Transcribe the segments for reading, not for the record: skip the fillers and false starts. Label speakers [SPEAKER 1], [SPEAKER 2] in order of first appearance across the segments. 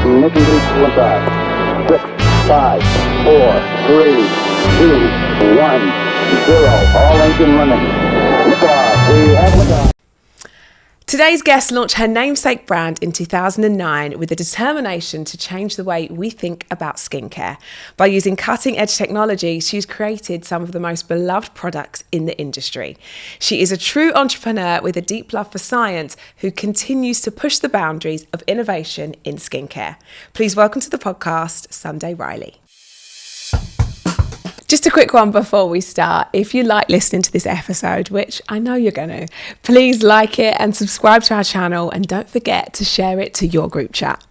[SPEAKER 1] Ignition liftoff. 6, 5, 4, 3, 2, 1, 0. All engine running. Liftoff. We have liftoff.
[SPEAKER 2] Today's guest launched her namesake brand in 2009 with a determination to change the way we think about skincare. By using cutting-edge technology, she's created some of the most beloved products in the industry. She is a true entrepreneur with a deep love for science who continues to push the boundaries of innovation in skincare. Please welcome to the podcast, Sunday Riley. Just a quick one before we start. If you like listening to this episode, which I know you're going to, please like it and subscribe to our channel, and don't forget to share it to your group chat.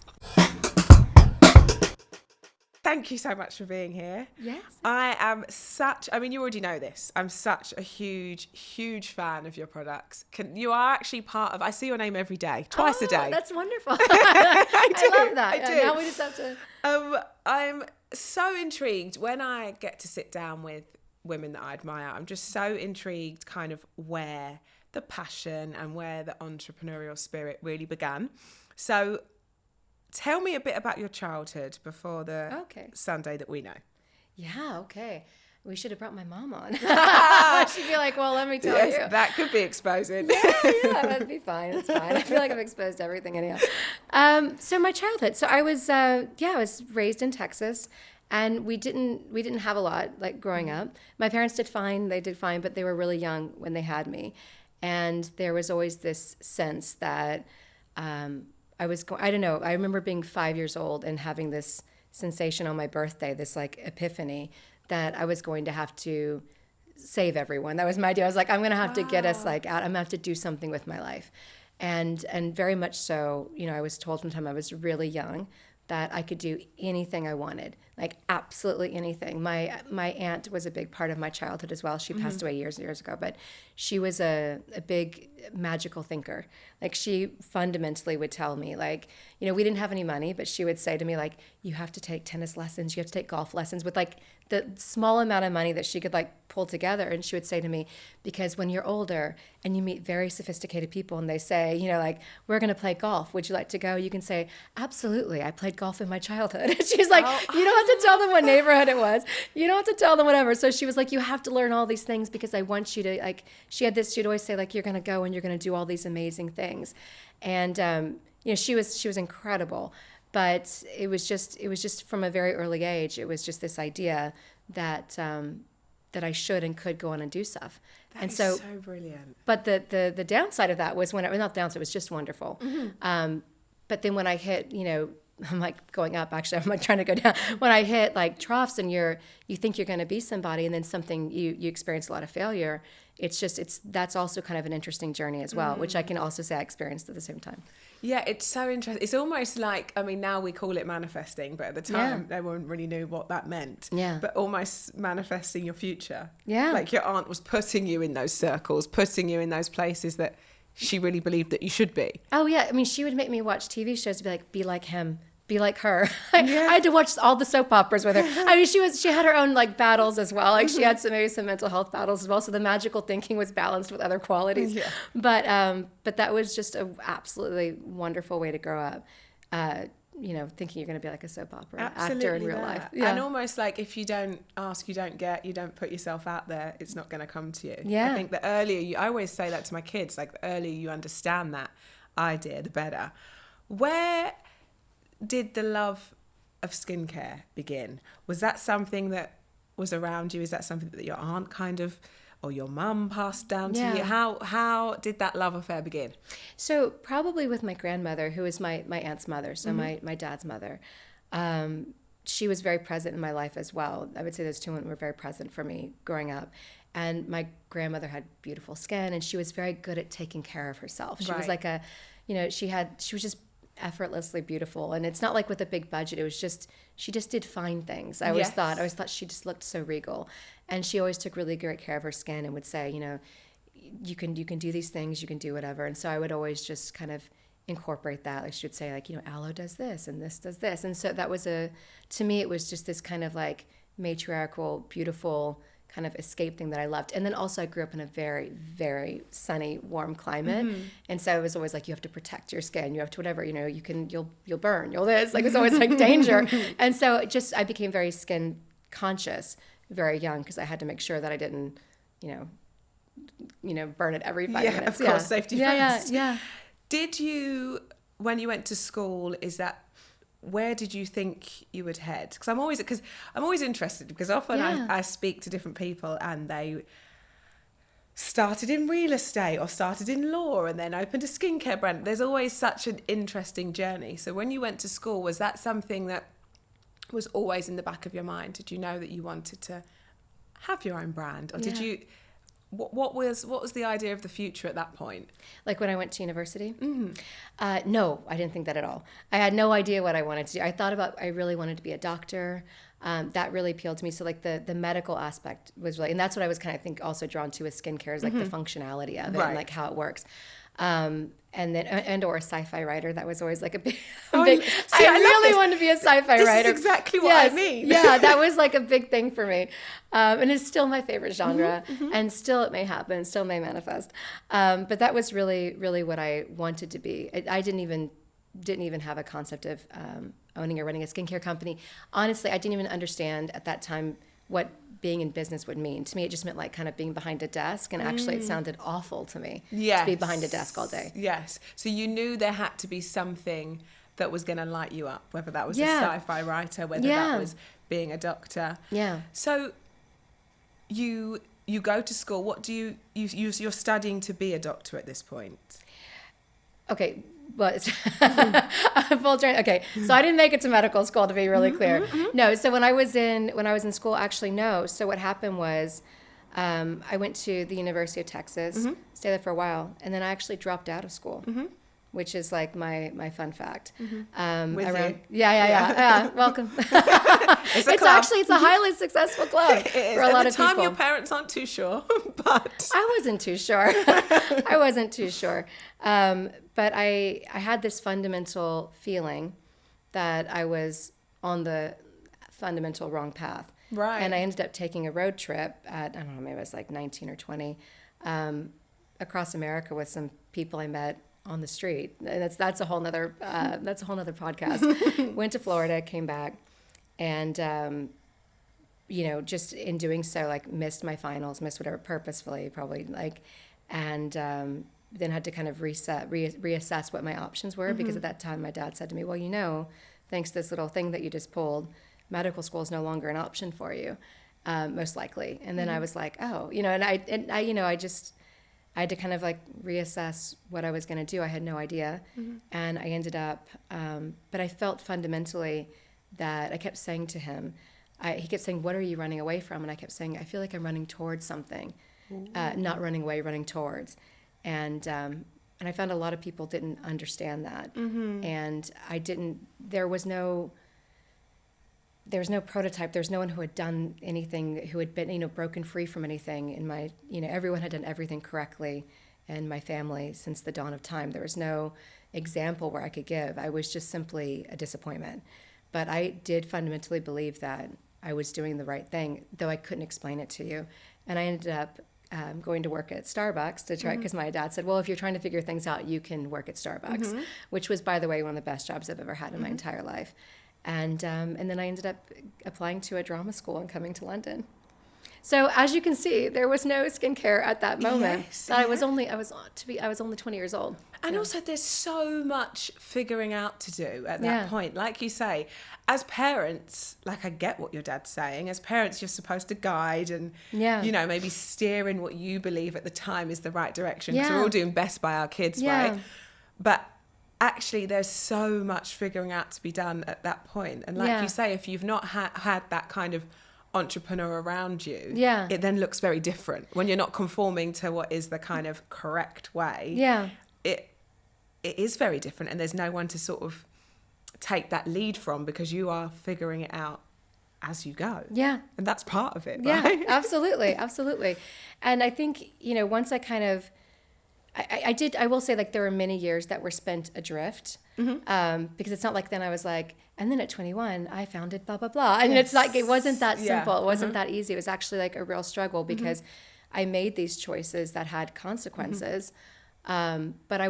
[SPEAKER 2] Thank you so much for being here.
[SPEAKER 3] Yes.
[SPEAKER 2] You already know this. I'm such a huge fan of your products. You are actually part of, I see your name every day, twice a day.
[SPEAKER 3] That's wonderful. I love that.
[SPEAKER 2] I do.
[SPEAKER 3] Now we just have to.
[SPEAKER 2] I'm so intrigued when I get to sit down with women that I admire. I'm just so intrigued kind of where the passion and where the entrepreneurial spirit really began. So tell me a bit about your childhood before the Sunday that we know.
[SPEAKER 3] Yeah, okay. We should have brought my mom on. She'd be like, well, let me tell you.
[SPEAKER 2] That could be exposing.
[SPEAKER 3] Yeah, that'd be fine. It's fine. I feel like I've exposed everything anyhow. So my childhood. So I was raised in Texas, and we didn't have a lot like growing up. My parents did fine. They did fine, but they were really young when they had me. And there was always this sense that I don't know. I remember being 5 years old and having this sensation on my birthday, this like epiphany that I was going to have to save everyone. That was my idea. I was like, I'm going to have to get us like out. I'm going to have to do something with my life. And very much so, I was told from the time I was really young that I could do anything I wanted, like absolutely anything. My aunt was a big part of my childhood as well. She passed away years and years ago, but she was a big magical thinker. Like she fundamentally would tell me like, we didn't have any money, but she would say to me like, you have to take tennis lessons, you have to take golf lessons with like the small amount of money that she could like pull together. And she would say to me, because when you're older and you meet very sophisticated people and they say, like, we're going to play golf, would you like to go? You can say, absolutely. I played golf in my childhood. She's like, you don't have to tell them what neighborhood it was. You don't have to tell them whatever. So she was like, you have to learn all these things because I want you to like, she'd always say like, you're going to go and you're going to do all these amazing things. And, she was incredible. But it was just from a very early age, it was just this idea that that I should and could go on and do stuff.
[SPEAKER 2] That is so brilliant.
[SPEAKER 3] But the downside of that was not downside, it was just wonderful. Mm-hmm. But then when I hit, I'm like going up, actually, I'm like trying to go down. When I hit like troughs and you think you're going to be somebody and then something, you experience a lot of failure. That's also kind of an interesting journey as well, which I can also say I experienced at the same time.
[SPEAKER 2] Yeah, it's so interesting. It's almost like, now we call it manifesting, but at the time, no one really knew what that meant. Yeah. But almost manifesting your future. Yeah. Like your aunt was putting you in those circles, putting you in those places that she really believed that you should be.
[SPEAKER 3] Oh, yeah. She would make me watch TV shows to be like, be like him. Be like her. I had to watch all the soap operas with her. She had her own like battles as well. Like she had maybe some mental health battles as well. So the magical thinking was balanced with other qualities. Yeah. But that was just an absolutely wonderful way to grow up. Thinking you're going to be like a soap opera actor in real life. Yeah.
[SPEAKER 2] And almost like if you don't ask, you don't get, you don't put yourself out there, it's not going to come to you.
[SPEAKER 3] Yeah.
[SPEAKER 2] I think the earlier I always say that to my kids, like the earlier you understand that idea, the better. Where did the love of skincare begin? Was that something that was around you? Is that something that your aunt kind of, or your mum passed down to you? How did that love affair begin?
[SPEAKER 3] So probably with my grandmother, who is my aunt's mother, so my dad's mother. She was very present in my life as well. I would say those two women were very present for me growing up. And my grandmother had beautiful skin, and she was very good at taking care of herself. She was like she was just effortlessly beautiful. And it's not like with a big budget. It was just, she just did fine things. I always thought she just looked so regal. And she always took really great care of her skin and would say, you can do these things, you can do whatever. And so I would always just kind of incorporate that. Like she would say like, aloe does this and this does this. And so that was to me, it was just this kind of like matriarchal, beautiful kind of escape thing that I loved. And then also I grew up in a very, very sunny, warm climate. And so it was always like, you have to protect your skin. You have to whatever, you'll burn, you'll this. Like, it's always like danger. And so I became very skin conscious very young because I had to make sure that I didn't, burn it every 5 minutes.
[SPEAKER 2] Of course, safety first.
[SPEAKER 3] Yeah.
[SPEAKER 2] Did you, when you went to school, where did you think you would head? Because I'm always interested, because often I speak to different people and they started in real estate or started in law and then opened a skincare brand. There's always such an interesting journey. So when you went to school, was that something that was always in the back of your mind? Did you know that you wanted to have your own brand, or did you? What was the idea of the future at that point?
[SPEAKER 3] Like when I went to university? No, I didn't think that at all. I had no idea what I wanted to do. I really wanted to be a doctor. That really appealed to me. So like the medical aspect was really, and that's what I was kind of think also drawn to with skincare, is like the functionality of it and like how it works. Or a sci-fi writer. That was always like a big, I really wanted to be a sci-fi writer.
[SPEAKER 2] This is exactly what I mean.
[SPEAKER 3] Yeah, that was like a big thing for me. And it's still my favorite genre, and still it may happen, still may manifest. But that was really, really what I wanted to be. I didn't even have a concept of owning or running a skincare company. Honestly, I didn't even understand at that time what being in business would mean. To me, it just meant like kind of being behind a desk, and actually it sounded awful to me to be behind a desk all day.
[SPEAKER 2] Yes. So you knew there had to be something that was going to light you up, whether that was a sci-fi writer, whether that was being a doctor.
[SPEAKER 3] Yeah.
[SPEAKER 2] So you go to school. What do you're studying to be a doctor at this point?
[SPEAKER 3] Okay, well, it's okay. So I didn't make it to medical school, to be really clear. No. So when I was in school, actually, no. So what happened was, I went to the University of Texas, stayed there for a while, and then I actually dropped out of school, which is like my fun fact. Yeah. Welcome. It's a highly successful club for a lot of people.
[SPEAKER 2] At the time, your parents aren't too sure, but
[SPEAKER 3] I wasn't too sure. But I had this fundamental feeling that I was on the fundamental wrong path.
[SPEAKER 2] Right.
[SPEAKER 3] And I ended up taking a road trip at, I don't know, maybe I was like 19 or 20, across America with some people I met on the street. And that's a whole nother podcast. Went to Florida, came back, and just in doing so, like, missed my finals, missed whatever, purposefully probably, like, and then had to kind of reassess what my options were, because at that time my dad said to me, well, thanks to this little thing that you just pulled, medical school is no longer an option for you, most likely. And then I was like, oh, and I had to kind of like reassess what I was going to do. I had no idea. And I ended up, but I felt fundamentally that I kept saying to him, he kept saying, what are you running away from? And I kept saying, I feel like I'm running towards something, not running away, running towards. And I found a lot of people didn't understand that. And there was no prototype. There's no one who had done anything, who had been, broken free from anything in my, everyone had done everything correctly in my family since the dawn of time. There was no example where I could give. I was just simply a disappointment. But I did fundamentally believe that I was doing the right thing, though I couldn't explain it to you. And I ended up going to work at Starbucks to try, because my dad said, well, if you're trying to figure things out, you can work at Starbucks, which was, by the way, one of the best jobs I've ever had in my entire life. And then I ended up applying to a drama school and coming to London. So as you can see, there was no skincare at that moment.
[SPEAKER 2] Yes,
[SPEAKER 3] I was only 20 years old.
[SPEAKER 2] And also there's so much figuring out to do at that point. Like you say, as parents, like, I get what your dad's saying. As parents, you're supposed to guide and, maybe steer in what you believe at the time is the right direction. Because we're all doing best by our kids, right? But actually, there's so much figuring out to be done at that point. And like you say, if you've not had that kind of entrepreneur around you, it then looks very different when you're not conforming to what is the kind of correct way. It is very different, and there's no one to sort of take that lead from, because you are figuring it out as you go. And that's part of it, right?
[SPEAKER 3] Absolutely. And I think, once I kind of I will say, like, there were many years that were spent adrift, because it's not like then I was like, and then at 21 I founded blah blah blah, and it's like it wasn't that simple. It wasn't that easy. It was actually like a real struggle, because I made these choices that had consequences. But I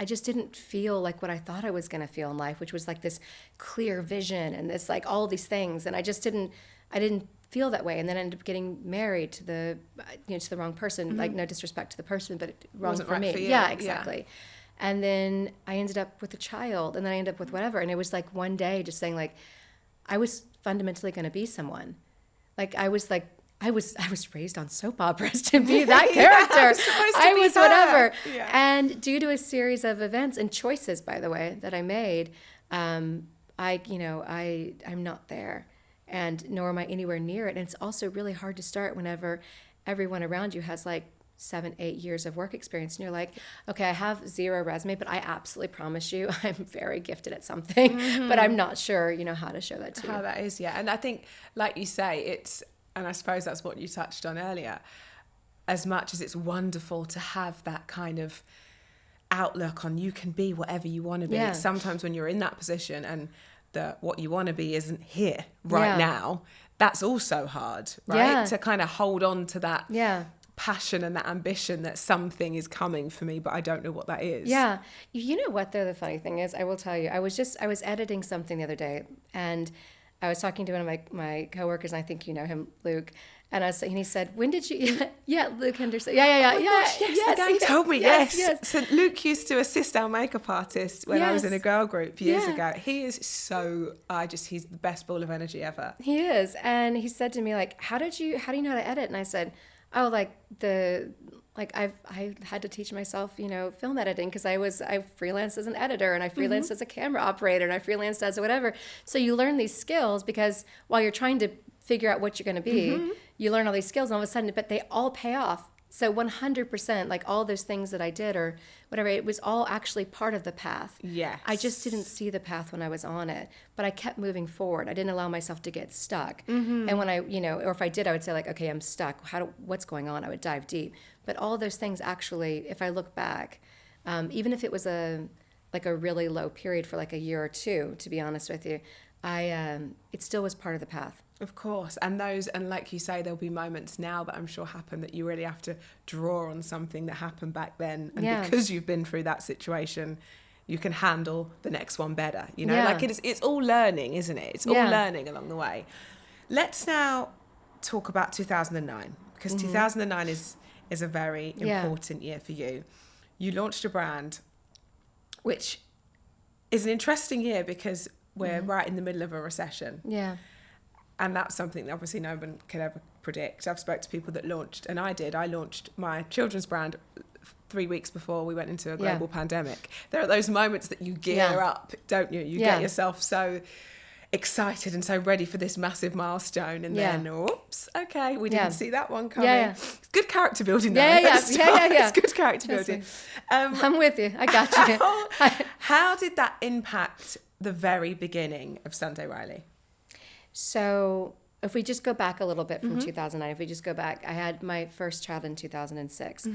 [SPEAKER 3] just didn't feel like what I thought I was going to feel in life, which was like this clear vision and this, like, all these things. And I didn't feel that way. And then I ended up getting married to the wrong person. Like, no disrespect to the person, but wrong
[SPEAKER 2] Wasn't
[SPEAKER 3] for
[SPEAKER 2] right
[SPEAKER 3] me.
[SPEAKER 2] for you.
[SPEAKER 3] Yeah, exactly. And then I ended up with a child, and then I ended up with whatever. And it was like one day just saying, like, I was fundamentally going to be someone. Like, I was raised on soap operas to be that character. I was whatever.
[SPEAKER 2] Yeah.
[SPEAKER 3] And due to a series of events and choices, by the way, that I made, I'm not there, and nor am I anywhere near it. And it's also really hard to start whenever everyone around you has like 7-8 years of work experience, and you're like, okay, I have zero resume, but I absolutely promise you I'm very gifted at something, but I'm not sure, how to show that to you.
[SPEAKER 2] How that is, yeah. And I think, like you say, and I suppose that's what you touched on earlier, as much as it's wonderful to have that kind of outlook on you can be whatever you want to be.
[SPEAKER 3] Yeah.
[SPEAKER 2] Sometimes when you're in that position and what you want to be isn't here right
[SPEAKER 3] Yeah.
[SPEAKER 2] now, that's also hard, right?
[SPEAKER 3] Yeah.
[SPEAKER 2] To kind of hold on to that
[SPEAKER 3] Yeah.
[SPEAKER 2] passion and that ambition that something is coming for me, but I don't know what that is.
[SPEAKER 3] Yeah. You know what, though, the funny thing is, I will tell you, I was editing something the other day, and I was talking to one of my coworkers, and I think you know him, Luke. And he said, "When did you?" Yeah, Luke Henderson. Yeah.
[SPEAKER 2] Yes, the gang told me.
[SPEAKER 3] Yes.
[SPEAKER 2] So Luke used to assist our makeup artist when I was in a girl group years ago. He is he's the best ball of energy ever.
[SPEAKER 3] He is. And he said to me, like, how do you know how to edit? And I said, oh, I had to teach myself, film editing, because I freelanced as an editor, and I freelanced as a camera operator, and I freelanced as whatever. So you learn these skills, because while you're trying to figure out what you're going to be, you learn all these skills, and all of a sudden, but they all pay off. So 100%, like all those things that I did or whatever, it was all actually part of the path.
[SPEAKER 2] Yes.
[SPEAKER 3] I just didn't see the path when I was on it, but I kept moving forward. I didn't allow myself to get stuck. And when or if I did, I would say, like, okay, I'm stuck. What's going on? I would dive deep. But all those things actually, if I look back, even if it was a really low period for like a year or two, to be honest with you, it still was part of the path.
[SPEAKER 2] Of course. And like you say, there'll be moments now that I'm sure happen that you really have to draw on something that happened back then. And because you've been through that situation, you can handle the next one better. Like it's all learning, isn't it? It's all learning along the way. Let's now talk about 2009, because 2009 is a very important year for you. You launched a brand, which is an interesting year because we're right in the middle of a recession.
[SPEAKER 3] Yeah.
[SPEAKER 2] And that's something that obviously no one could ever predict. I've spoke to people that launched, and I launched my children's brand 3 weeks before we went into a global pandemic. There are those moments that you gear up, don't you? You get yourself so excited and so ready for this massive milestone, and then, oops, okay, we didn't see that one coming. It's good character building, though.
[SPEAKER 3] Yeah.
[SPEAKER 2] It's good character building.
[SPEAKER 3] I'm with you. I got you.
[SPEAKER 2] How did that impact the very beginning of Sunday Riley?
[SPEAKER 3] So if we just go back a little bit from 2009, if we just go back, I had my first child in 2006.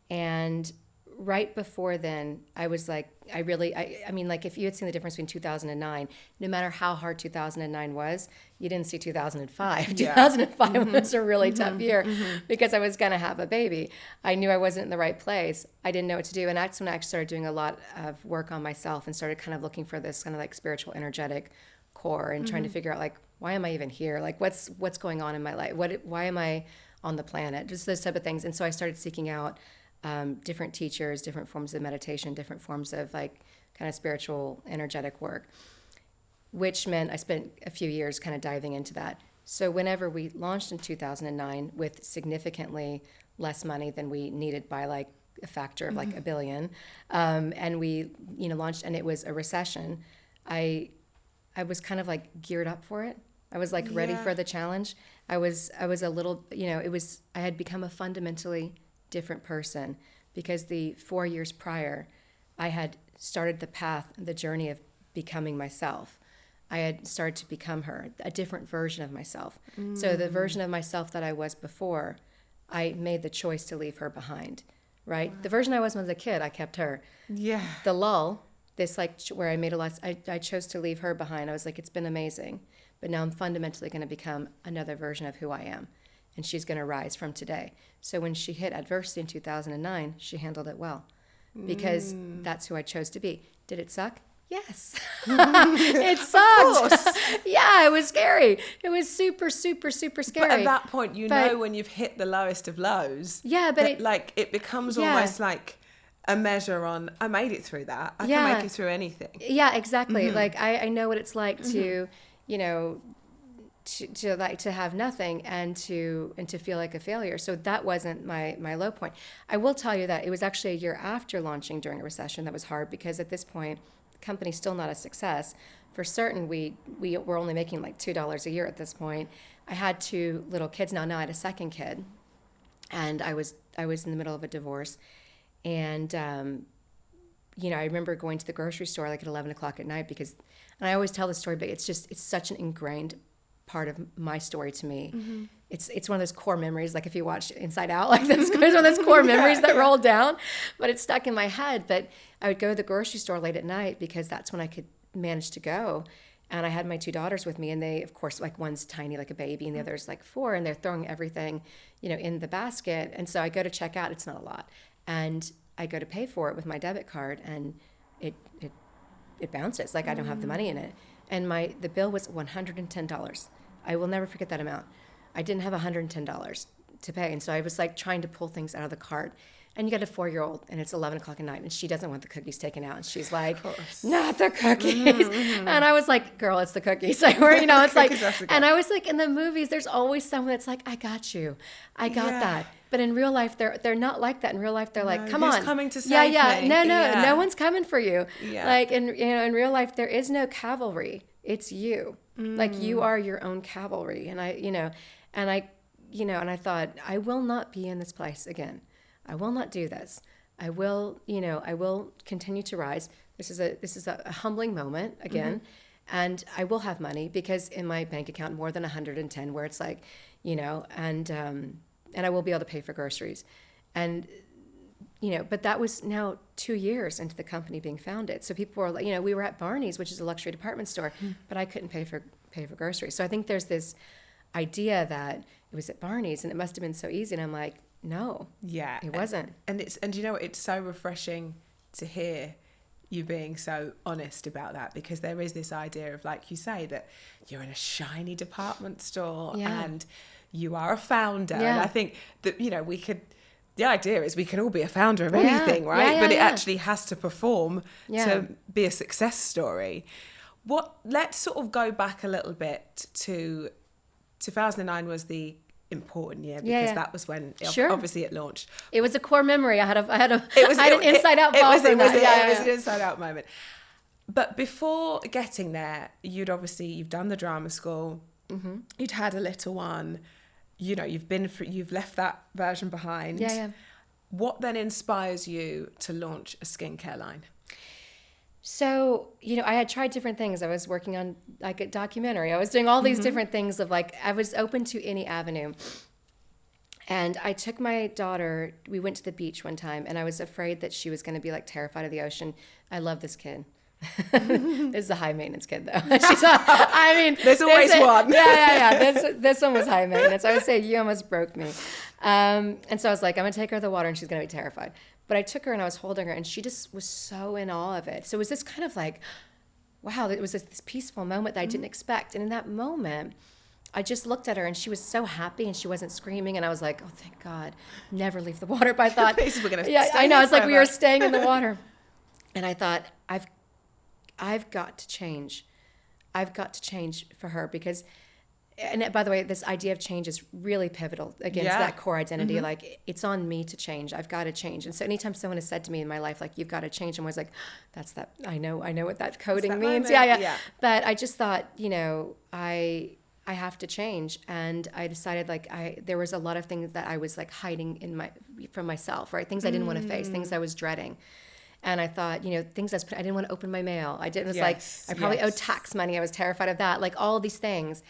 [SPEAKER 3] And right before then, I was like, I mean, like, if you had seen the difference between 2009, no matter how hard 2009 was, you didn't see 2005. 2005 was a really tough year because I was going to have a baby. I knew I wasn't in the right place. I didn't know what to do. And that's when I actually started doing a lot of work on myself and started kind of looking for this kind of like spiritual, energetic core and trying to figure out, like, why am I even here? Like, what's going on in my life? Why am I on the planet? Just those type of things. And so I started seeking out different teachers, different forms of meditation, different forms of like kind of spiritual, energetic work, which meant I spent a few years kind of diving into that. So whenever we launched in 2009 with significantly less money than we needed by like a factor of like $1 billion, and we launched, and it was a recession, I was kind of like geared up for it. I was like ready for the challenge. I was a little, I had become a fundamentally different person because the 4 years prior, I had started the journey of becoming myself. I had started to become her, a different version of myself. So the version of myself that I was before, I made the choice to leave her behind. right? The version I was when I was a kid, I kept her.
[SPEAKER 2] Yeah.
[SPEAKER 3] The lull, this like where I made a lot, I chose to leave her behind. I was like, it's been amazing, but now I'm fundamentally going to become another version of who I am, and she's going to rise from today. So when she hit adversity in 2009, she handled it well, because that's who I chose to be. Did it suck? Yes. It sucked. Yeah, it was scary. It was super, super, super scary.
[SPEAKER 2] But at that point, you know when you've hit the lowest of lows.
[SPEAKER 3] Yeah, but
[SPEAKER 2] it becomes almost like a measure on, I made it through that. I can make it through anything.
[SPEAKER 3] Yeah, exactly. Like I know what it's like to, you know, to have nothing and to feel like a failure. So that wasn't my low point. I will tell you that it was actually a year after launching during a recession that was hard, because at this point, the company's still not a success. For certain, we were only making like $2 a year at this point. I had 2 little kids now. Now I had a second kid, and I was in the middle of a divorce. And, you know, I remember going to the grocery store like at 11 o'clock at night, because, and I always tell this story, but it's such an ingrained part of my story to me. It's one of those core memories, like if you watch Inside Out, like this, it's one of those core memories that roll down, but it's stuck in my head. But I would go to the grocery store late at night, because that's when I could manage to go. And I had my 2 daughters with me, and they, of course, like one's tiny, like a baby, and the other's like 4, and they're throwing everything, you know, in the basket. And so I go to check out, it's not a lot. And I go to pay for it with my debit card, and it bounces, like I don't have the money in it. And the bill was $110. I will never forget that amount. I didn't have $110 to pay. And so I was like trying to pull things out of the cart. And you got a 4-year-old, and it's 11 o'clock at night, and she doesn't want the cookies taken out. And she's like, not the cookies. And I was like, girl, it's the cookies. Like, you know, it's like, and I was like, in the movies, there's always someone that's like, I got you. I got that. But in real life, they're not like that. In real life, they're like, come
[SPEAKER 2] who's
[SPEAKER 3] on.
[SPEAKER 2] coming to save me?
[SPEAKER 3] No one's coming for you.
[SPEAKER 2] Yeah.
[SPEAKER 3] Like, in real life, there is no cavalry. It's you. Like, you are your own cavalry. And I thought, I will not be in this place again. I will not do this. I will continue to rise. This is a humbling moment again. And I will have money, because in my bank account, more than 110, where it's like, you know, and I will be able to pay for groceries. And, you know, but that was now 2 years into the company being founded. So people were like, you know, we were at Barney's, which is a luxury department store, but I couldn't pay for groceries. So I think there's this idea that it was at Barney's and it must have been so easy. And I'm like, no, it wasn't.
[SPEAKER 2] And you know, it's so refreshing to hear you being so honest about that, because there is this idea of, like you say, that you're in a shiny department store and you are a founder. And I think that, you know, the idea is we can all be a founder of anything, right? But it actually has to perform to be a success story. Let's sort of go back a little bit to 2009 was the important year, because that was when obviously it launched. It
[SPEAKER 3] was a core memory. I had an inside out ball.
[SPEAKER 2] It was an inside out moment. But before getting there, you've done the drama school. You'd had a little one. You know, you've left that version behind. What then inspires you to launch a skincare line?
[SPEAKER 3] So, you know, I had tried different things. I was working on like a documentary. I was doing all these different things of like, I was open to any avenue. And I took my daughter, we went to the beach one time, and I was afraid that she was going to be like terrified of the ocean. I love this kid. This is a high maintenance kid though.
[SPEAKER 2] There's always one.
[SPEAKER 3] This one was high maintenance. I would say you almost broke me. And so I was like, I'm going to take her to the water, and she's going to be terrified. But I took her and I was holding her, and she just was so in awe of it. So it was this kind of like, wow, it was this peaceful moment that I didn't expect. And in that moment, I just looked at her, and she was so happy, and she wasn't screaming. And I was like, oh, thank God, never leave the water. But I thought, I know. It's like we were staying in the water. And I thought, I've got to change. I've got to change for her, because, and by the way, this idea of change is really pivotal against that core identity. Like, it's on me to change. I've got to change. And so anytime someone has said to me in my life, like, you've got to change, I'm always like, that's that. I know what that coding means. Yeah. But I just thought, you know, I have to change. And I decided, like, there was a lot of things that I was like hiding from myself, right? Things I didn't want to face, things I was dreading. And I thought, you know, things I didn't want to open my mail. I probably owed tax money. I was terrified of that, like all these things.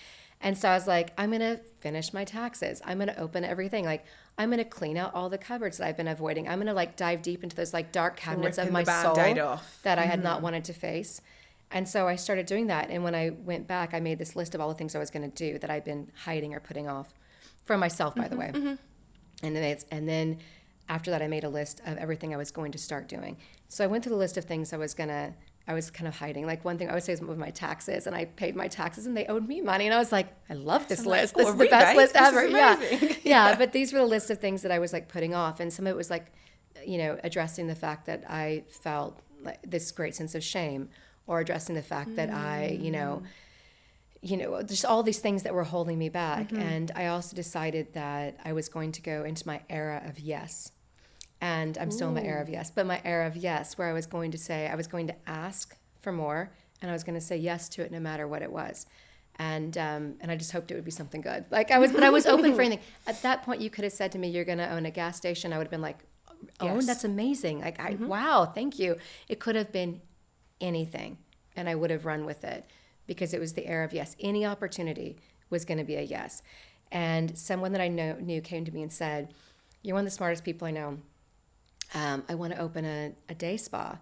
[SPEAKER 3] And so I was like, I'm going to finish my taxes. I'm going to open everything. Like, I'm going to clean out all the cupboards that I've been avoiding. I'm going to like dive deep into those like dark cabinets of my soul that I had not wanted to face. And so I started doing that. And when I went back, I made this list of all the things I was going to do that I'd been hiding or putting off from myself, by the way. And then after that, I made a list of everything I was going to start doing. So I went through the list of things I was kind of hiding. Like one thing I would say is with my taxes, and I paid my taxes and they owed me money. And I was like, I love this list. This is the best list ever. Yeah. But these were the list of things that I was like putting off. And some of it was like, addressing the fact that I felt like this great sense of shame, or addressing the fact that I, just all these things that were holding me back. And I also decided that I was going to go into my era of yes. And I'm still in my era of yes, but my era of yes, where I was going to ask for more, and I was going to say yes to it no matter what it was. And I just hoped it would be something good. But I was open for anything. At that point, you could have said to me, you're going to own a gas station. I would have been like, oh, yes. That's amazing. Like, wow, thank you. It could have been anything, and I would have run with it, because it was the era of yes. Any opportunity was going to be a yes. And someone that I knew came to me and said, you're one of the smartest people I know. I want to open a day spa.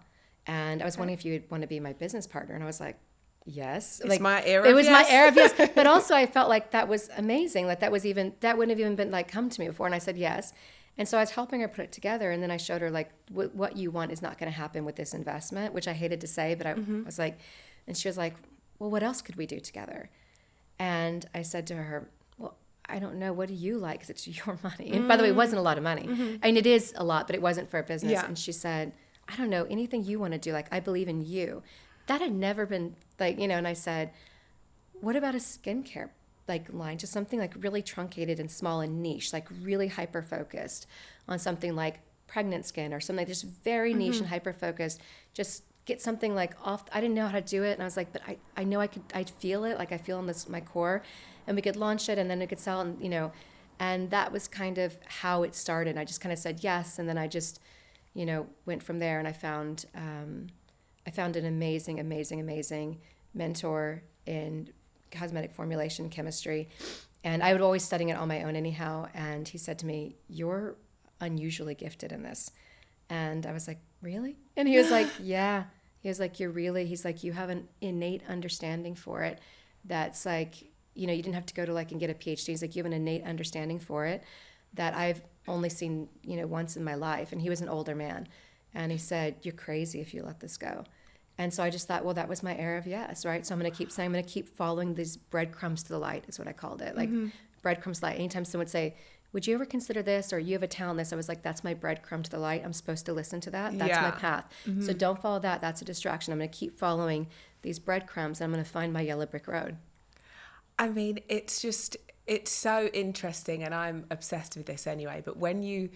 [SPEAKER 3] And I was wondering if you would want to be my business partner. And I was like, yes.
[SPEAKER 2] It's
[SPEAKER 3] like,
[SPEAKER 2] my era
[SPEAKER 3] It was
[SPEAKER 2] of yes.
[SPEAKER 3] my era of yes. But also I felt like that was amazing. Like that wouldn't have even been like come to me before. And I said yes. And so I was helping her put it together. And then I showed her like, what you want is not going to happen with this investment, which I hated to say, but I was like, and she was like, well, what else could we do together? And I said to her, well, I don't know. What do you like? Because it's your money. And by the way, it wasn't a lot of money. I mean, it is a lot, but it wasn't for a business. Yeah. And she said, I don't know, anything you want to do. Like, I believe in you. That had never been like, and I said, what about a skincare like line? Just something like really truncated and small and niche, like really hyper-focused on something like pregnant skin or something just very niche and hyper-focused. Just get something like off. I didn't know how to do it. And I was like, but I know I'd feel it. Like I feel in my core, and we could launch it and then it could sell. And, and that was kind of how it started. I just kind of said yes. And then I just, went from there, and I found an amazing mentor in cosmetic formulation chemistry. And I was always studying it on my own anyhow. And he said to me, you're unusually gifted in this. And I was like, really? And he was like, yeah. He was like, he's like, you have an innate understanding for it. That's like, you didn't have to go to and get a PhD. He's like, you have an innate understanding for it that I've only seen, once in my life. And he was an older man. And he said, you're crazy if you let this go. And so I just thought, well, that was my era of yes, right? So I'm going to keep following these breadcrumbs to the light is what I called it. Like breadcrumbs to the light. Anytime someone would say, would you ever consider this, or you have a talent this? I was like, that's my breadcrumb to the light. I'm supposed to listen to that. That's my path. So don't follow that. That's a distraction. I'm going to keep following these breadcrumbs, and I'm going to find my yellow brick road.
[SPEAKER 2] I mean, it's so interesting, and I'm obsessed with this anyway. But when you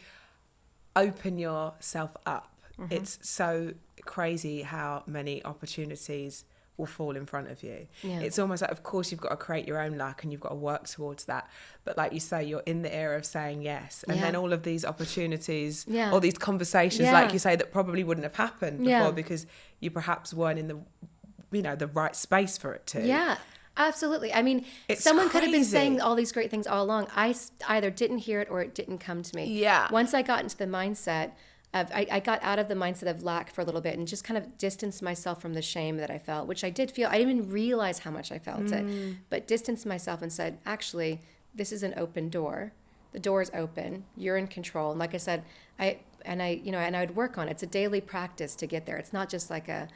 [SPEAKER 2] open yourself up, it's so crazy how many opportunities will fall in front of you. Yeah. It's almost like, of course, you've got to create your own luck and you've got to work towards that. But like you say, you're in the era of saying yes. And then all of these opportunities or these conversations, like you say, that probably wouldn't have happened before because you perhaps weren't in the right space for it to.
[SPEAKER 3] Yeah, absolutely. I mean, someone could have been saying all these great things all along. I either didn't hear it or it didn't come to me.
[SPEAKER 2] Yeah.
[SPEAKER 3] Once I got into the mindset I got out of the mindset of lack for a little bit and just kind of distanced myself from the shame that I felt, which I did feel. I didn't even realize how much I felt it, but distanced myself and said, actually, this is an open door. The door is open. You're in control. And like I said, I would work on it. It's a daily practice to get there. It's not just like I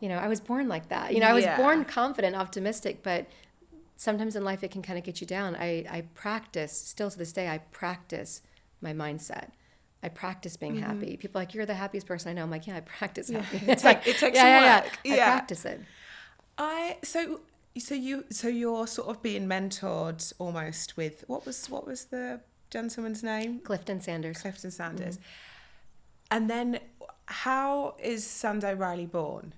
[SPEAKER 3] was born like that. I was born confident, optimistic, but sometimes in life it can kind of get you down. I practice, still to this day, I practice my mindset. I practice being happy. People are like, you're the happiest person I know. I'm like, yeah, I practice happy.
[SPEAKER 2] It's like, it takes some work.
[SPEAKER 3] I practice it.
[SPEAKER 2] So you're sort of being mentored almost with, what was the gentleman's name?
[SPEAKER 3] Clifton Sanders.
[SPEAKER 2] Mm-hmm. And then how is Sunday Riley born?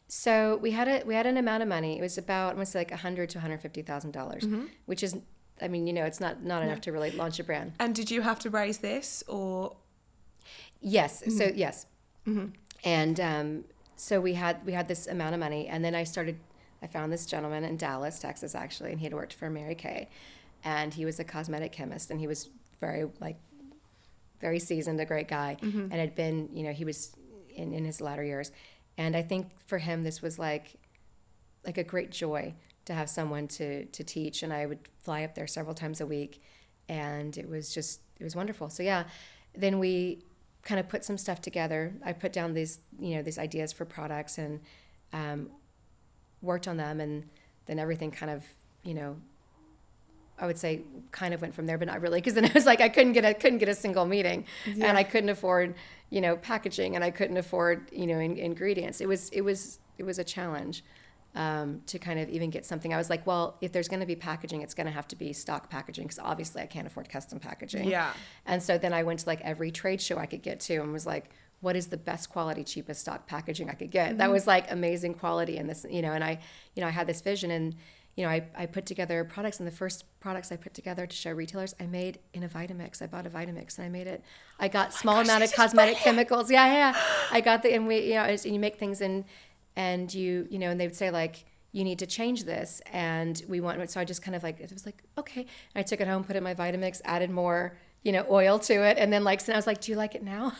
[SPEAKER 3] So we had an amount of money. It was about, I want to say like $100,000 to $150,000, which is, I mean, it's not enough to really launch a brand.
[SPEAKER 2] And did you have to raise this or?
[SPEAKER 3] Yes. So yes. And so we had this amount of money, and then I started I found this gentleman in Dallas, Texas, actually, and he had worked for Mary Kay, and he was a cosmetic chemist, and he was very seasoned, a great guy, and had been, he was in his latter years. And I think for him, this was like a great joy to have someone to teach. And I would fly up there several times a week, and it was wonderful. So yeah, then we kind of put some stuff together. I put down these ideas for products and worked on them, and then everything kind of, I would say kind of went from there, but not really, because then it was like I couldn't get a single meeting, and I couldn't afford, packaging, and I couldn't afford, ingredients. It was a challenge to kind of even get something. I was like, well, if there's going to be packaging, it's going to have to be stock packaging, because obviously I can't afford custom packaging. Yeah. And so then I went to like every trade show I could get to and was like, what is the best quality, cheapest stock packaging I could get? That was like amazing quality, and this, and I had this vision, and I put together products, and the first products I put together to show retailers, I made in a Vitamix. I bought a Vitamix, and I made it. I got small amount of cosmetic chemicals. Yeah. I got and we, and you make things and you, and they would say like, you need to change this, and we want. So I just kind of like, it was like, okay. I took it home, put it in my Vitamix, added more, oil to it, and then like, so I was like, do you like it now?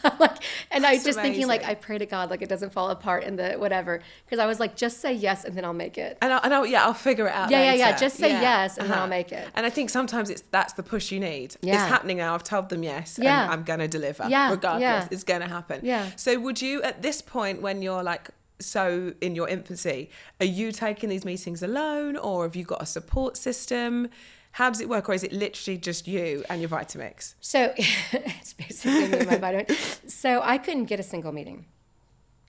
[SPEAKER 3] And I was just thinking like, I pray to God like it doesn't fall apart in the whatever, because I was like, just say yes, and then I'll make it.
[SPEAKER 2] And I'll figure it out. Yeah.
[SPEAKER 3] Just say yes, and then I'll make it.
[SPEAKER 2] And I think sometimes that's the push you need.
[SPEAKER 3] Yeah.
[SPEAKER 2] It's happening now. I've told them yes, and I'm gonna deliver. Yeah. Regardless,
[SPEAKER 3] yeah.
[SPEAKER 2] It's gonna happen.
[SPEAKER 3] Yeah.
[SPEAKER 2] So would you, at this point, when you're like so in your infancy, are you taking these meetings alone, or have you got a support system? How does it work, or is it literally just you and your Vitamix? So
[SPEAKER 3] it's basically me and my Vitamix. So I couldn't get a single meeting.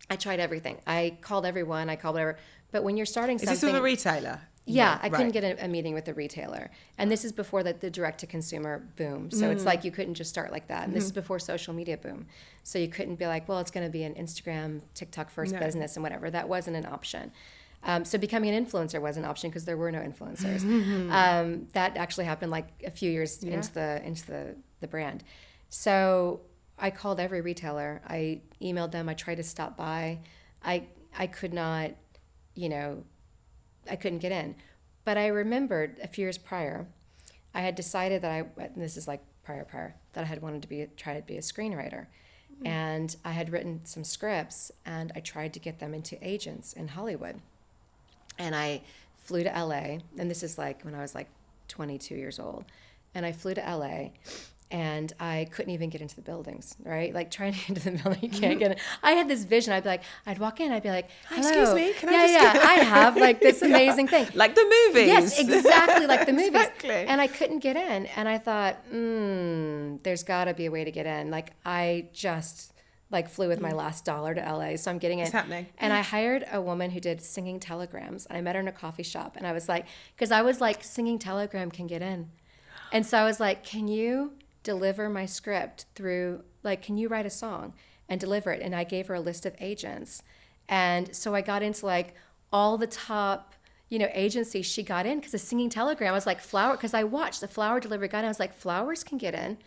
[SPEAKER 3] I tried everything. I called everyone. I called whatever. But when you're starting something...
[SPEAKER 2] Is this with a retailer?
[SPEAKER 3] Yeah, I couldn't get a meeting with a retailer. And this is before the direct-to-consumer boom. So it's like you couldn't just start like that. And this is before social media boom. So you couldn't be like, well, it's going to be an Instagram, TikTok first business and whatever. That wasn't an option. So becoming an influencer was an option, because there were no influencers. That actually happened like a few years into the brand. So I called every retailer. I emailed them. I tried to stop by. I could not, I couldn't get in. But I remembered a few years prior, I had decided that and this is like prior, that I had wanted to try to be a screenwriter. And I had written some scripts, and I tried to get them into agents in Hollywood. And I flew to LA, and this is like when I was like 22 years old. And I flew to LA, and I couldn't even get into the buildings, right? Like trying to get into the building, you can't get in. I had this vision. I'd walk in, I'd be like, hello.
[SPEAKER 2] Excuse me, can I
[SPEAKER 3] I have like this amazing thing.
[SPEAKER 2] Like the movies.
[SPEAKER 3] Yes, exactly, like the movies.
[SPEAKER 2] Exactly.
[SPEAKER 3] And I couldn't get in. And I thought, there's got to be a way to get in. Like I just... like flew with my last dollar to LA, so I'm getting it.
[SPEAKER 2] It's happening.
[SPEAKER 3] And I hired a woman who did singing telegrams. I met her in a coffee shop, and I was like, because I was like, singing telegram can get in. And so I was like, can you deliver my script through, like, can you write a song and deliver it? And I gave her a list of agents. And so I got into like all the top, agencies she got in, because the singing telegram was like flower, because I watched the flower delivery guy, and I was like, flowers can get in.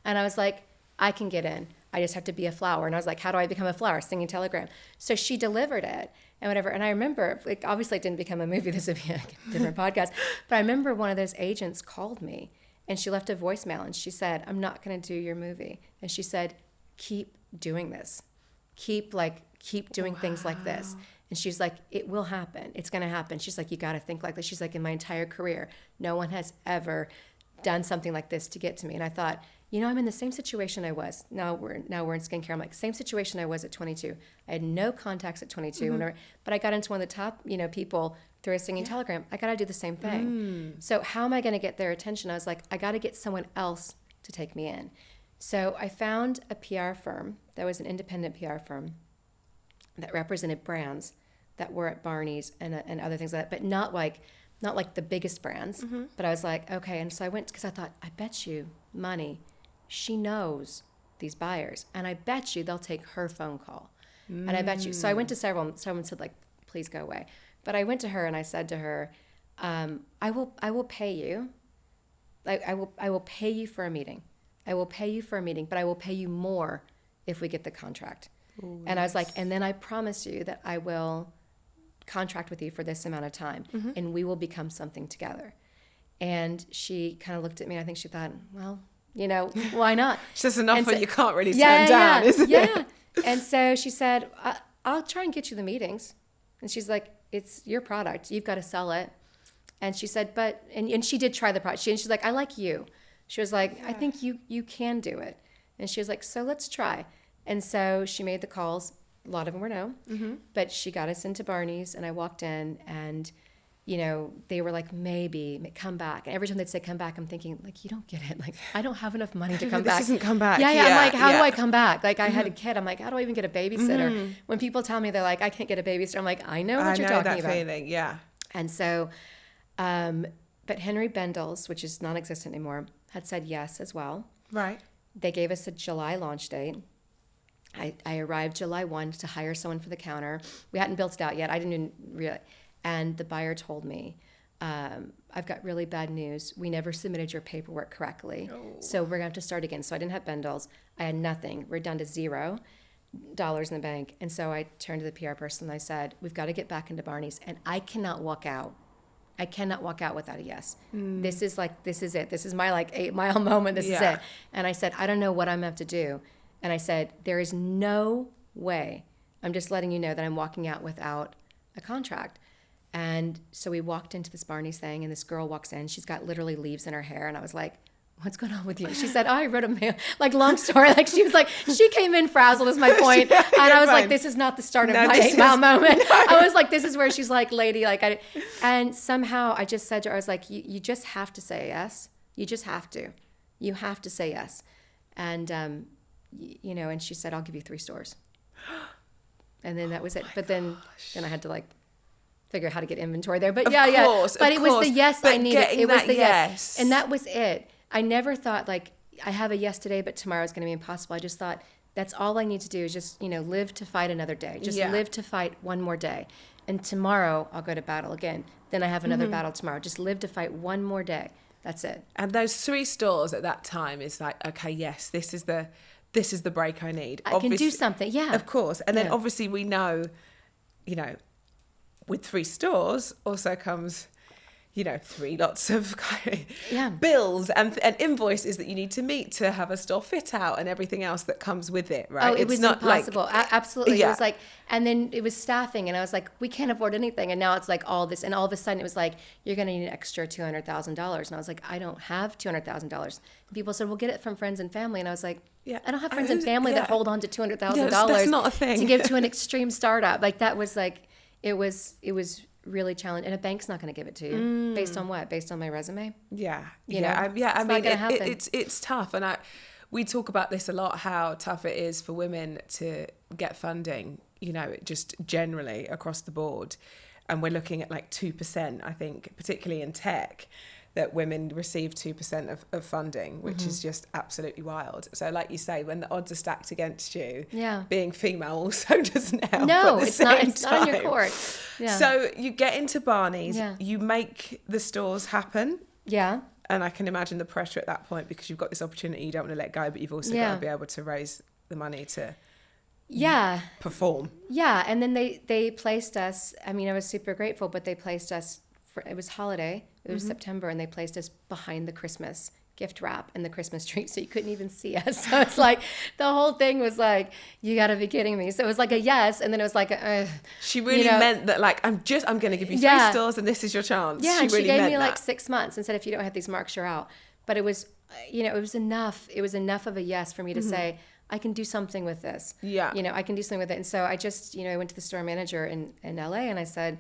[SPEAKER 3] And I was like, I can get in. I just have to be a flower. And I was like, how do I become a flower? Singing telegram. So she delivered it and whatever. And I remember, like, obviously it didn't become a movie. This would be a different podcast. But I remember one of those agents called me, and she left a voicemail, and she said, I'm not going to do your movie. And she said, keep doing this. Keep doing things like this. And she's like, it will happen. It's going to happen. She's like, you got to think like this. She's like, in my entire career, no one has ever done something like this to get to me. And I thought, I'm in the same situation I was. Now we're in skincare. I'm like, same situation I was at 22. I had no contacts at 22, but I got into one of the top, people through a singing telegram. I got to do the same thing. So how am I going to get their attention? I was like, I got to get someone else to take me in. So I found a PR firm that was an independent PR firm that represented brands that were at Barney's and other things like that, but not like the biggest brands. But I was like, okay. And so I went, because I thought, I bet you money, she knows these buyers, and I bet you they'll take her phone call. And I bet you. So I went to several. Someone said, like, please go away. But I went to her and I said to her, I will pay you. I will pay you for a meeting. I will pay you for a meeting, but I will pay you more if we get the contract. Ooh, and I was like, and then I promise you that I will contract with you for this amount of time, and we will become something together. And she kind of looked at me. I think she thought, well, why not?
[SPEAKER 2] It's just an offer you can't really
[SPEAKER 3] yeah,
[SPEAKER 2] turn down, isn't it?
[SPEAKER 3] Yeah. And so she said, I'll try and get you the meetings. And she's like, it's your product. You've got to sell it. And she said, and she did try the product. She's like, I like you. She was like, I think you can do it. And she was like, so let's try. And so she made the calls. A lot of them were no. But she got us into Barney's, and I walked in, and they were like, maybe come back. And every time they'd say come back, I'm thinking, like, you don't get it. Like, I don't have enough money to come back.
[SPEAKER 2] This isn't come back.
[SPEAKER 3] Yeah. I'm like, how do I come back? Like, I had a kid. I'm like, how do I even get a babysitter? When people tell me they're like, I can't get a babysitter, I'm like, I know what you're talking about.
[SPEAKER 2] Feeling, yeah.
[SPEAKER 3] And so, but Henry Bendel's, which is non-existent anymore, had said yes as well.
[SPEAKER 2] Right.
[SPEAKER 3] They gave us a July launch date. I arrived July 1 to hire someone for the counter. We hadn't built it out yet. I didn't even really. And the buyer told me, I've got really bad news. We never submitted your paperwork correctly. Oh. So we're going to have to start again. So I didn't have Bendel's. I had nothing. We're down to $0 in the bank. And so I turned to the PR person and I said, we've got to get back into Barney's. And I cannot walk out. I cannot walk out without a yes. This is it. This is my 8-mile moment. This is it. And I said, I don't know what I'm going to have to do. And I said, there is no way. I'm just letting you know that I'm walking out without a contract. And so we walked into this Barney's thing, and this girl walks in. She's got literally leaves in her hair. And I was like, what's going on with you? She said, I wrote a mail. Like, long story. Like, she was like, she came in frazzled is my point. And I was like, this is not the start of my 8-mile moment. I was like, this is where she's like, lady, and somehow I just said to her, I was like, you just have to say yes. You just have to. You have to say yes. And, and she said, I'll give you 3 stores. And then that was it. But then I had to figure out how to get inventory there. But But it was the yes I needed. It was the yes. And that was it. I never thought I have a yes today, but tomorrow is going to be impossible. I just thought that's all I need to do is just, live to fight another day. Just live to fight one more day. And tomorrow I'll go to battle again. Then I have another battle tomorrow. Just live to fight one more day. That's it.
[SPEAKER 2] And those 3 stores at that time is like, okay, yes, this is the break I need.
[SPEAKER 3] I can do something. Yeah.
[SPEAKER 2] Of course. And then obviously we know, with 3 stores also comes, 3 lots of bills and invoices that you need to meet to have a store fit out and everything else that comes with it, right?
[SPEAKER 3] Oh, it was not impossible. Absolutely. Yeah. It was and then it was staffing, and I was like, we can't afford anything. And now it's like all this, and all of a sudden it was like, you're going to need an extra $200,000. And I was like, I don't have $200,000. People said, we'll get it from friends and family. And I was like, I don't have friends and family that hold on to $200,000
[SPEAKER 2] that's not a thing.
[SPEAKER 3] to give to an extreme startup. That was it was really challenging, and a bank's not going to give it to you based on what? Based on my resume?
[SPEAKER 2] Yeah,
[SPEAKER 3] I mean,
[SPEAKER 2] it's tough, and we talk about this a lot, how tough it is for women to get funding. Just generally across the board, and we're looking at 2%. I think, particularly in tech, that women receive 2% of funding, which is just absolutely wild. So like you say, when the odds are stacked against you, being female also doesn't help.
[SPEAKER 3] No, it's not on your court. Yeah.
[SPEAKER 2] So you get into Barney's, you make the stores happen.
[SPEAKER 3] Yeah.
[SPEAKER 2] And I can imagine the pressure at that point, because you've got this opportunity you don't want to let go, but you've also got to be able to raise the money to perform.
[SPEAKER 3] Yeah, and then they placed us, I mean, I was super grateful, but they placed us, it was holiday, it was September, and they placed us behind the Christmas gift wrap and the Christmas tree, so you couldn't even see us. So it's like, the whole thing was like, you got to be kidding me. So it was like a yes, and then it was like
[SPEAKER 2] she really meant that, I'm going to give you 3 stores and this is your chance.
[SPEAKER 3] Yeah,
[SPEAKER 2] she
[SPEAKER 3] and
[SPEAKER 2] really
[SPEAKER 3] she gave me
[SPEAKER 2] that.
[SPEAKER 3] 6 months and said, if you don't have these marks, you're out. But it was, it was enough. It was enough of a yes for me to say, I can do something with this. Yeah. I can do something with it. And so I just, I went to the store manager in LA and I said,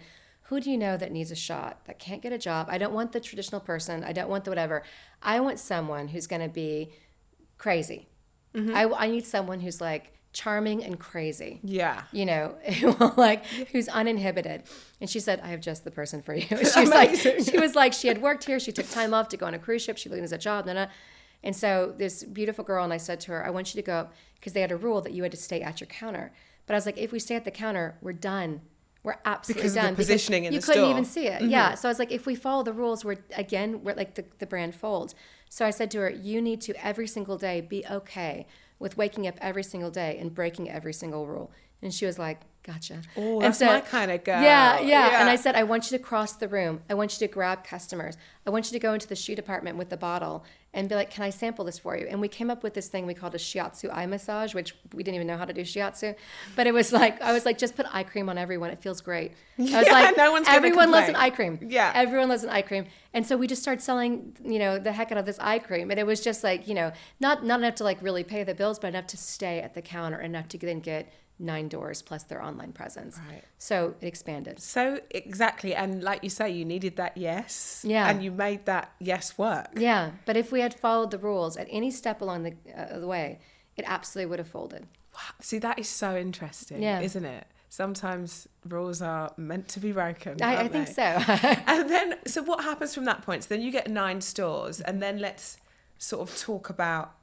[SPEAKER 3] who do you know that needs a shot, that can't get a job? I don't want the traditional person. I don't want the whatever. I want someone who's going to be crazy. I need someone who's charming and crazy. Yeah. Who's uninhibited. And she said, I have just the person for you. She was she had worked here. She took time off to go on a cruise ship. She loses a job. And so this beautiful girl, and I said to her, I want you to go, because they had a rule that you had to stay at your counter. But I was like, if we stay at the counter, we're done. We're absolutely done.
[SPEAKER 2] Because of the positioning in the
[SPEAKER 3] store. You
[SPEAKER 2] store.
[SPEAKER 3] couldn't even see it. Yeah. So I was like, if we follow the rules, we're like the brand folds. So I said to her, you need to every single day be okay with waking up every single day and breaking every single rule. And she was like, gotcha.
[SPEAKER 2] Oh,
[SPEAKER 3] And
[SPEAKER 2] that's my kind of girl.
[SPEAKER 3] Yeah. And I said, I want you to cross the room. I want you to grab customers. I want you to go into the shoe department with the bottle and be like, can I sample this for you? And we came up with this thing we called a shiatsu eye massage, which we didn't even know how to do shiatsu. But it was like, I was like, just put eye cream on everyone. It feels great. I was like,
[SPEAKER 2] no one's gonna
[SPEAKER 3] everyone loves an
[SPEAKER 2] complain.
[SPEAKER 3] eye cream.
[SPEAKER 2] Yeah.
[SPEAKER 3] Everyone loves an eye cream. And so we just started selling, the heck out of this eye cream. And it was just like, not enough to like really pay the bills, but enough to stay at the counter, enough to then get 9 doors plus their online presence.
[SPEAKER 2] Right.
[SPEAKER 3] So it expanded.
[SPEAKER 2] So exactly. And like you say, you needed that yes.
[SPEAKER 3] Yeah.
[SPEAKER 2] And you made that yes work.
[SPEAKER 3] Yeah. But if we had followed the rules at any step along the way, it absolutely would have folded.
[SPEAKER 2] Wow. See, that is so interesting,
[SPEAKER 3] Yeah.
[SPEAKER 2] isn't it? Sometimes rules are meant to be broken.
[SPEAKER 3] I
[SPEAKER 2] aren't
[SPEAKER 3] think
[SPEAKER 2] they?
[SPEAKER 3] so.
[SPEAKER 2] And then, so what happens from that point? So then you get 9 stores, and then let's sort of talk about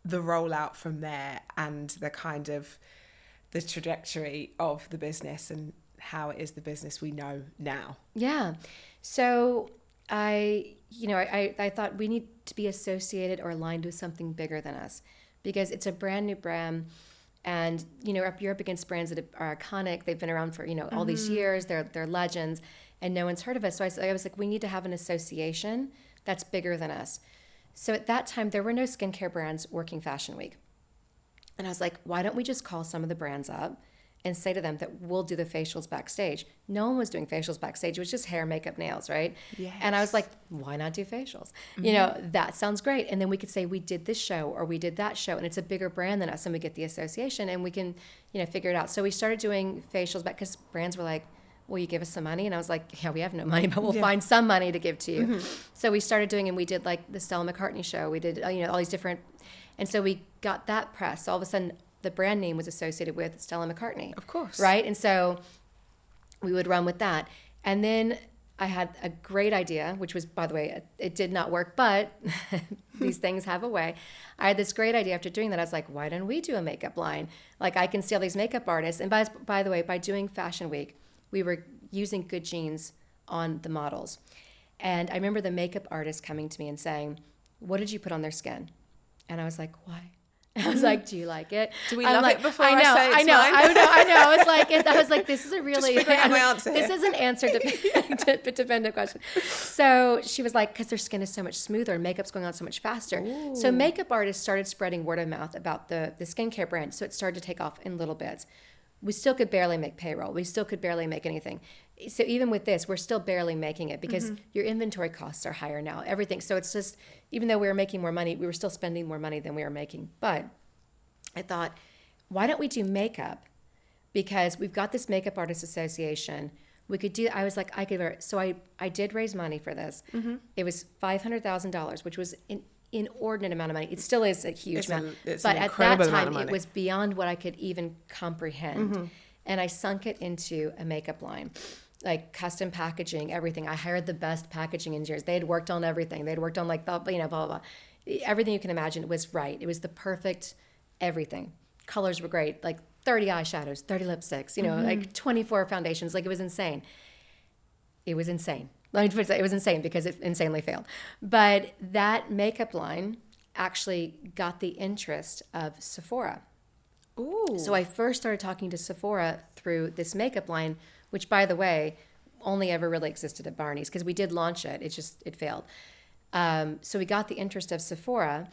[SPEAKER 2] the rollout from there and the kind of the trajectory of the business and how it is the business we know now.
[SPEAKER 3] Yeah. So I thought we need to be associated or aligned with something bigger than us because it's a brand new brand. And, you're up against brands that are iconic. They've been around for, all these years. They're legends and no one's heard of us. So I was like, we need to have an association that's bigger than us. So at that time, there were no skincare brands working Fashion Week. And I was like, why don't we just call some of the brands up and say to them that we'll do the facials backstage? No one was doing facials backstage. It was just hair, makeup, nails, right?
[SPEAKER 2] Yes.
[SPEAKER 3] And I was like, why not do facials? That sounds great. And then we could say we did this show or we did that show and it's a bigger brand than us and we get the association and we can, figure it out. So we started doing facials back because brands were like, will you give us some money? And I was like, yeah, we have no money, but we'll find some money to give to you. So we started doing, and we did like the Stella McCartney show. We did, all these different, and so we got that press. All of a sudden, the brand name was associated with Stella McCartney.
[SPEAKER 2] Of course.
[SPEAKER 3] Right? And so we would run with that. And then I had a great idea, which was, by the way, it did not work, but these things have a way. I had this great idea after doing that. I was like, why don't we do a makeup line? Like I can see all these makeup artists. And by the way, by doing Fashion Week, we were using good genes on the models. And I remember the makeup artist coming to me and saying, what did you put on their skin? And I was like, why? I was like, do you like it?
[SPEAKER 2] Do we
[SPEAKER 3] I'm
[SPEAKER 2] love
[SPEAKER 3] like,
[SPEAKER 2] it before I say it's mine?
[SPEAKER 3] I know. I was like, this is a really,
[SPEAKER 2] Just figuring out my answer
[SPEAKER 3] this
[SPEAKER 2] here.
[SPEAKER 3] is an answer to dependent question. So she was like, because their skin is so much smoother and makeup's going on so much faster.
[SPEAKER 2] Ooh.
[SPEAKER 3] So makeup artists started spreading word of mouth about the skincare brand. So it started to take off in little bits. We still could barely make payroll. We still could barely make anything. So even with this, we're still barely making it because your inventory costs are higher now, everything. So it's just, even though we were making more money, we were still spending more money than we were making. But I thought, why don't we do makeup? Because we've got this Makeup Artists Association. We could do, I was like, so I did raise money for this. It was $500,000, which was an inordinate amount of money. It still is a huge amount.
[SPEAKER 2] It's
[SPEAKER 3] but
[SPEAKER 2] an
[SPEAKER 3] at that
[SPEAKER 2] incredible amount
[SPEAKER 3] time,
[SPEAKER 2] of money.
[SPEAKER 3] it was beyond what I could even comprehend. And I sunk it into a makeup line, like custom packaging, everything. I hired the best packaging engineers. They had worked on everything. They'd worked on like, blah, blah, blah. Everything you can imagine was right. It was the perfect everything. Colors were great, like 30 eyeshadows, 30 lipsticks, like 24 foundations. Like it was insane. It was insane. Let me put it that, it was insane because it insanely failed. But that makeup line actually got the interest of Sephora.
[SPEAKER 2] Ooh.
[SPEAKER 3] So I first started talking to Sephora through this makeup line, which, by the way, only ever really existed at Barney's because we did launch it. It failed. So we got the interest of Sephora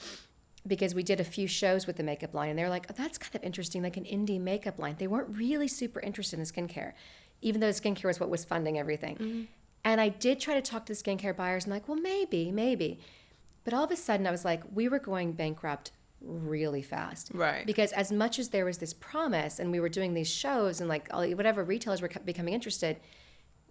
[SPEAKER 3] because we did a few shows with the makeup line. And they were like, oh, that's kind of interesting, like an indie makeup line. They weren't really super interested in skincare, even though skincare was what was funding everything. And I did try to talk to the skincare buyers and like, well, maybe. But all of a sudden I was like, we were going bankrupt really fast.
[SPEAKER 2] Right.
[SPEAKER 3] Because as much as there was this promise and we were doing these shows and like whatever retailers were becoming interested,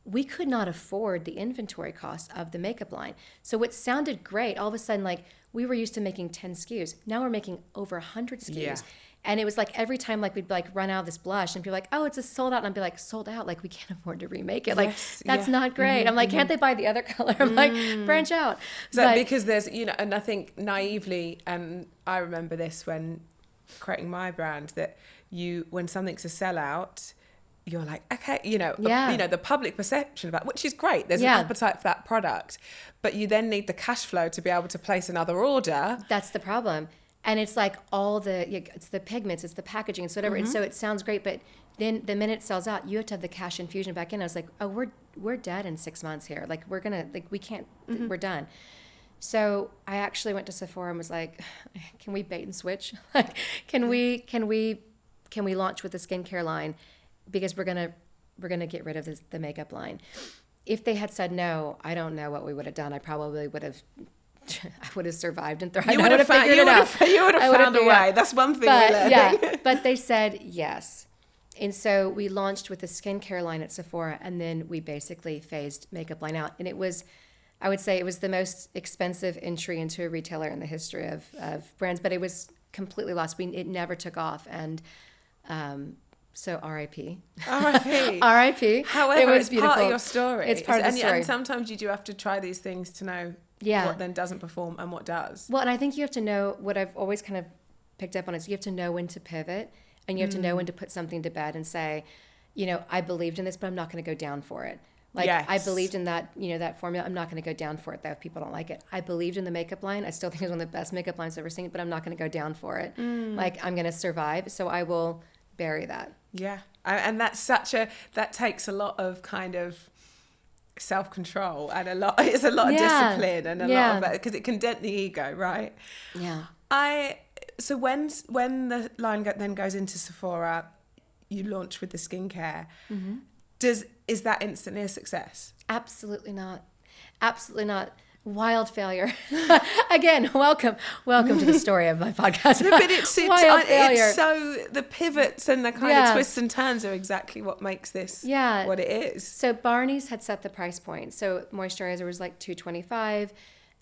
[SPEAKER 3] we could not afford the inventory cost of the makeup line. So what sounded great, all of a sudden, like we were used to making 10 SKUs. Now we're making over 100 SKUs.
[SPEAKER 2] Yeah.
[SPEAKER 3] And it was like every time like we'd like run out of this blush and people like, oh, it's a sold out. And I'd be like, sold out? Like we can't afford to remake it. Like
[SPEAKER 2] Yes,
[SPEAKER 3] that's
[SPEAKER 2] yeah.
[SPEAKER 3] not great. I'm like, can't they buy the other color? I'm like, branch out.
[SPEAKER 2] So
[SPEAKER 3] But-
[SPEAKER 2] because there's, and I think naively, and I remember this when creating my brand, that when something's a sellout, you're like, okay,
[SPEAKER 3] Yeah.
[SPEAKER 2] the public perception about, which is great. There's
[SPEAKER 3] Yeah.
[SPEAKER 2] an appetite for that product, but you then need the cash flow to be able to place another order.
[SPEAKER 3] That's the problem. And it's like it's the pigments, it's the packaging, it's whatever. And so it sounds great, but then the minute it sells out, you have to have the cash infusion back in. I was like, oh, we're dead in 6 months here. Like we can't, we're done. So I actually went to Sephora and was like, can we bait and switch? Like, can we launch with the skincare line? Because we're gonna get rid of the makeup line. If they had said no, I don't know what we would have done. I probably would have. I would have survived and thrived.
[SPEAKER 2] You would have found a way. That's one thing we're learning.
[SPEAKER 3] Yeah, but they said yes. And so we launched with the skincare line at Sephora, and then we basically phased makeup line out. And I would say it was the most expensive entry into a retailer in the history of brands, but it was completely lost. It never took off. And so R.I.P.
[SPEAKER 2] R.I.P.
[SPEAKER 3] R.I.P.
[SPEAKER 2] However,
[SPEAKER 3] it was
[SPEAKER 2] it's
[SPEAKER 3] beautiful.
[SPEAKER 2] part of your story.
[SPEAKER 3] It's part of the story.
[SPEAKER 2] And sometimes you do have to try these things to know what then doesn't perform and what does.
[SPEAKER 3] Well, and I think you have to know, what I've always kind of picked up on is you have to know when to pivot, and you have to know when to put something to bed and say, I believed in this, but I'm not going to go down for it. Like, I believed in that, that formula. I'm not going to go down for it, though, if people don't like it. I believed in the makeup line. I still think it's one of the best makeup lines I've ever seen, but I'm not going to go down for it. Like, I'm going to survive, so I will bury that.
[SPEAKER 2] Yeah. And that takes a lot of kind of self-control and it's a lot of discipline and a lot of it, because it can dent the ego, right?
[SPEAKER 3] Yeah.
[SPEAKER 2] So when the line then goes into Sephora, you launch with the skincare. Is that instantly a success?
[SPEAKER 3] Absolutely not. Absolutely not. Wild failure. Again, welcome to the story of my podcast.
[SPEAKER 2] No, but it's
[SPEAKER 3] failure.
[SPEAKER 2] So the pivots and the kind of twists and turns are exactly what makes this what it is.
[SPEAKER 3] So Barney's had set the price point. So moisturizer was like $225,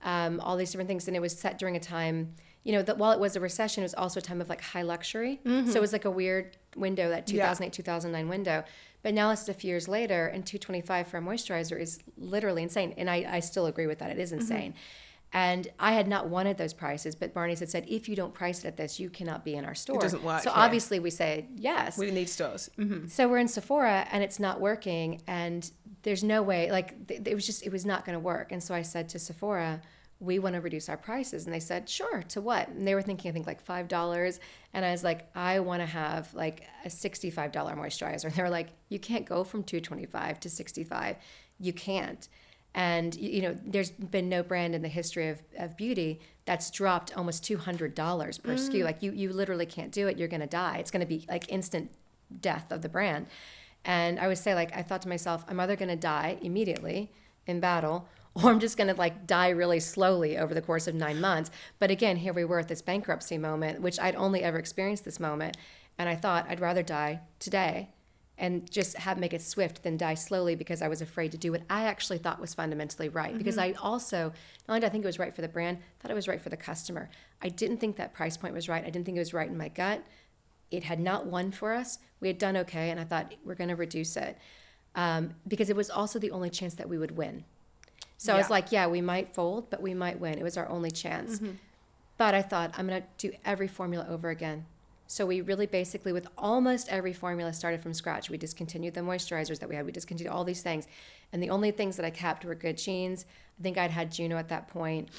[SPEAKER 3] all these different things, and it was set during a time, that while it was a recession, it was also a time of like high luxury. So it was like a weird window, that 2008, 2009 window. But now it's a few years later, and $225 for a moisturizer is literally insane. And I still agree with that. It is insane. And I had not wanted those prices, but Barney's had said, if you don't price it at this, you cannot be in our store.
[SPEAKER 2] It doesn't work.
[SPEAKER 3] So obviously we say yes.
[SPEAKER 2] We need stores.
[SPEAKER 3] So we're in Sephora, and it's not working, and there's no way, like, it was not going to work. And so I said to Sephora, we want to reduce our prices. And they said, sure, to what? And they were thinking, I think, like $5. And I was like, I want to have like a $65 moisturizer. And they were like, you can't go from $225 to $65. You can't. And, there's been no brand in the history of beauty that's dropped almost $200 per SKU. Like, you literally can't do it. You're going to die. It's going to be like instant death of the brand. And I would say, like, I thought to myself, I'm either going to die immediately in battle, or I'm just going to like die really slowly over the course of 9 months. But again, here we were at this bankruptcy moment, which I'd only ever experienced this moment. And I thought I'd rather die today and just make it swift than die slowly, because I was afraid to do what I actually thought was fundamentally right. Because I also, not only did I think it was right for the brand, I thought it was right for the customer. I didn't think that price point was right. I didn't think it was right in my gut. It had not won for us. We had done okay, and I thought we're going to reduce it. Because it was also the only chance that we would win. So I was like, we might fold, but we might win. It was our only chance. But I thought, I'm going to do every formula over again. So we really basically, with almost every formula, started from scratch. We discontinued the moisturizers that we had. We discontinued all these things. And the only things that I kept were good sheens. I think I'd had Juno at that point,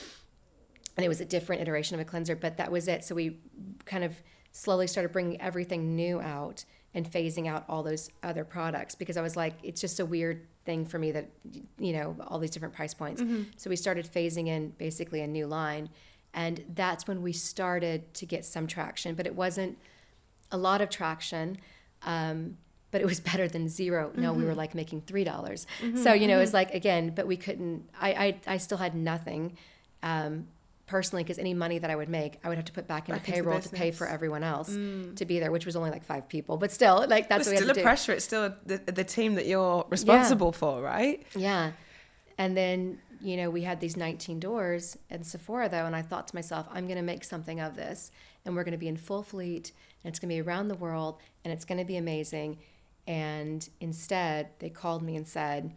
[SPEAKER 3] and it was a different iteration of a cleanser, but that was it. So we kind of slowly started bringing everything new out and phasing out all those other products, because I was like, it's just a weird thing for me that, all these different price points. So we started phasing in basically a new line. And that's when we started to get some traction, but it wasn't a lot of traction, but it was better than zero. No, we were like making $3. So, it was like, again, but we couldn't, I still had nothing personally, because any money that I would make, I would have to put back into payroll to pay for everyone else to be there, which was only like 5 people. But still, like, that's what we had to do.
[SPEAKER 2] It's still a pressure. It's still the team that you're responsible for, right?
[SPEAKER 3] Yeah. And then, we had these 19 doors at Sephora, though, and I thought to myself, I'm going to make something of this, and we're going to be in full fleet, and it's going to be around the world, and it's going to be amazing. And instead, they called me and said,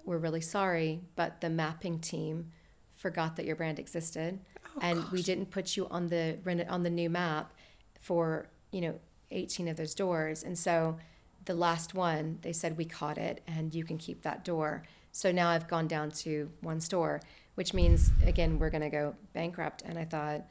[SPEAKER 3] we're really sorry, but the mapping team forgot that your brand existed, and we didn't put you on the new map for 18 of those doors. And so the last one, they said, we caught it, and you can keep that door. So now I've gone down to one store, which means, again, we're going to go bankrupt. And I thought,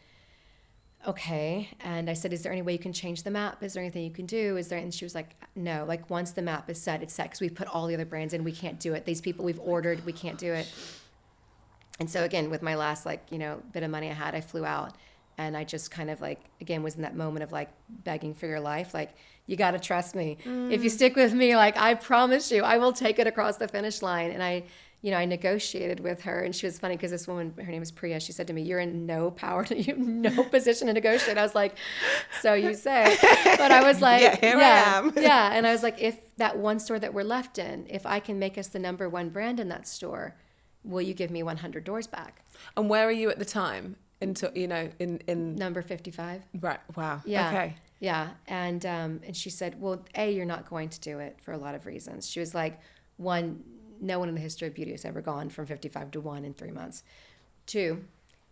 [SPEAKER 3] okay. And I said, is there any way you can change the map? Is there anything you can do? Is there? And she was like, no, like once the map is set, it's set, because we put all the other brands in. We can't do it. These people we've ordered, we can't do it. And so again, with my last bit of money I had, I flew out, and I just kind of again was in that moment of begging for your life. You got to trust me. If you stick with me, I promise you, I will take it across the finish line. And I negotiated with her, and she was funny because this woman, her name is Priya, she said to me, you're in no position to negotiate. I was like, so you say. But I was like,
[SPEAKER 2] I am.
[SPEAKER 3] Yeah. And I was like, if that one store that we're left in, if I can make us the number one brand in that store, will you give me 100 doors back?
[SPEAKER 2] And where are you at the time? Into in
[SPEAKER 3] number 55.
[SPEAKER 2] Right. Wow.
[SPEAKER 3] Yeah.
[SPEAKER 2] Okay.
[SPEAKER 3] Yeah. And she said, well, A, you're not going to do it for a lot of reasons. She was like, one, no one in the history of beauty has ever gone from 55 to 1 in 3 months. Two,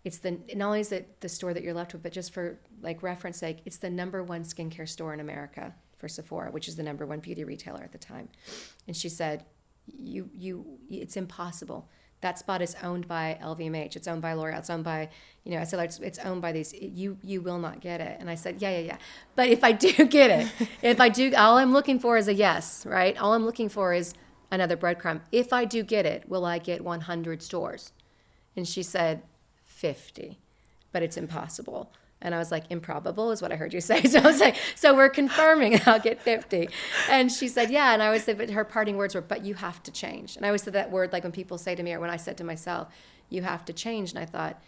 [SPEAKER 3] it's not only is it the store that you're left with, but just for reference sake, it's the number one skincare store in America for Sephora, which is the number one beauty retailer at the time. And she said, it's impossible. That spot is owned by LVMH. It's owned by L'Oreal. It's owned by, it's owned by these. You will not get it. And I said, yeah. But if I do get it, all I'm looking for is a yes, right? All I'm looking for is another breadcrumb. If I do get it, will I get 100 stores? And she said, 50. But it's impossible. And I was like, improbable is what I heard you say. So I was like, so we're confirming I'll get 50. And she said, yeah. And I always said, but her parting words were, but you have to change. And I always said that word, when people say to me, or when I said to myself, you have to change. And I thought,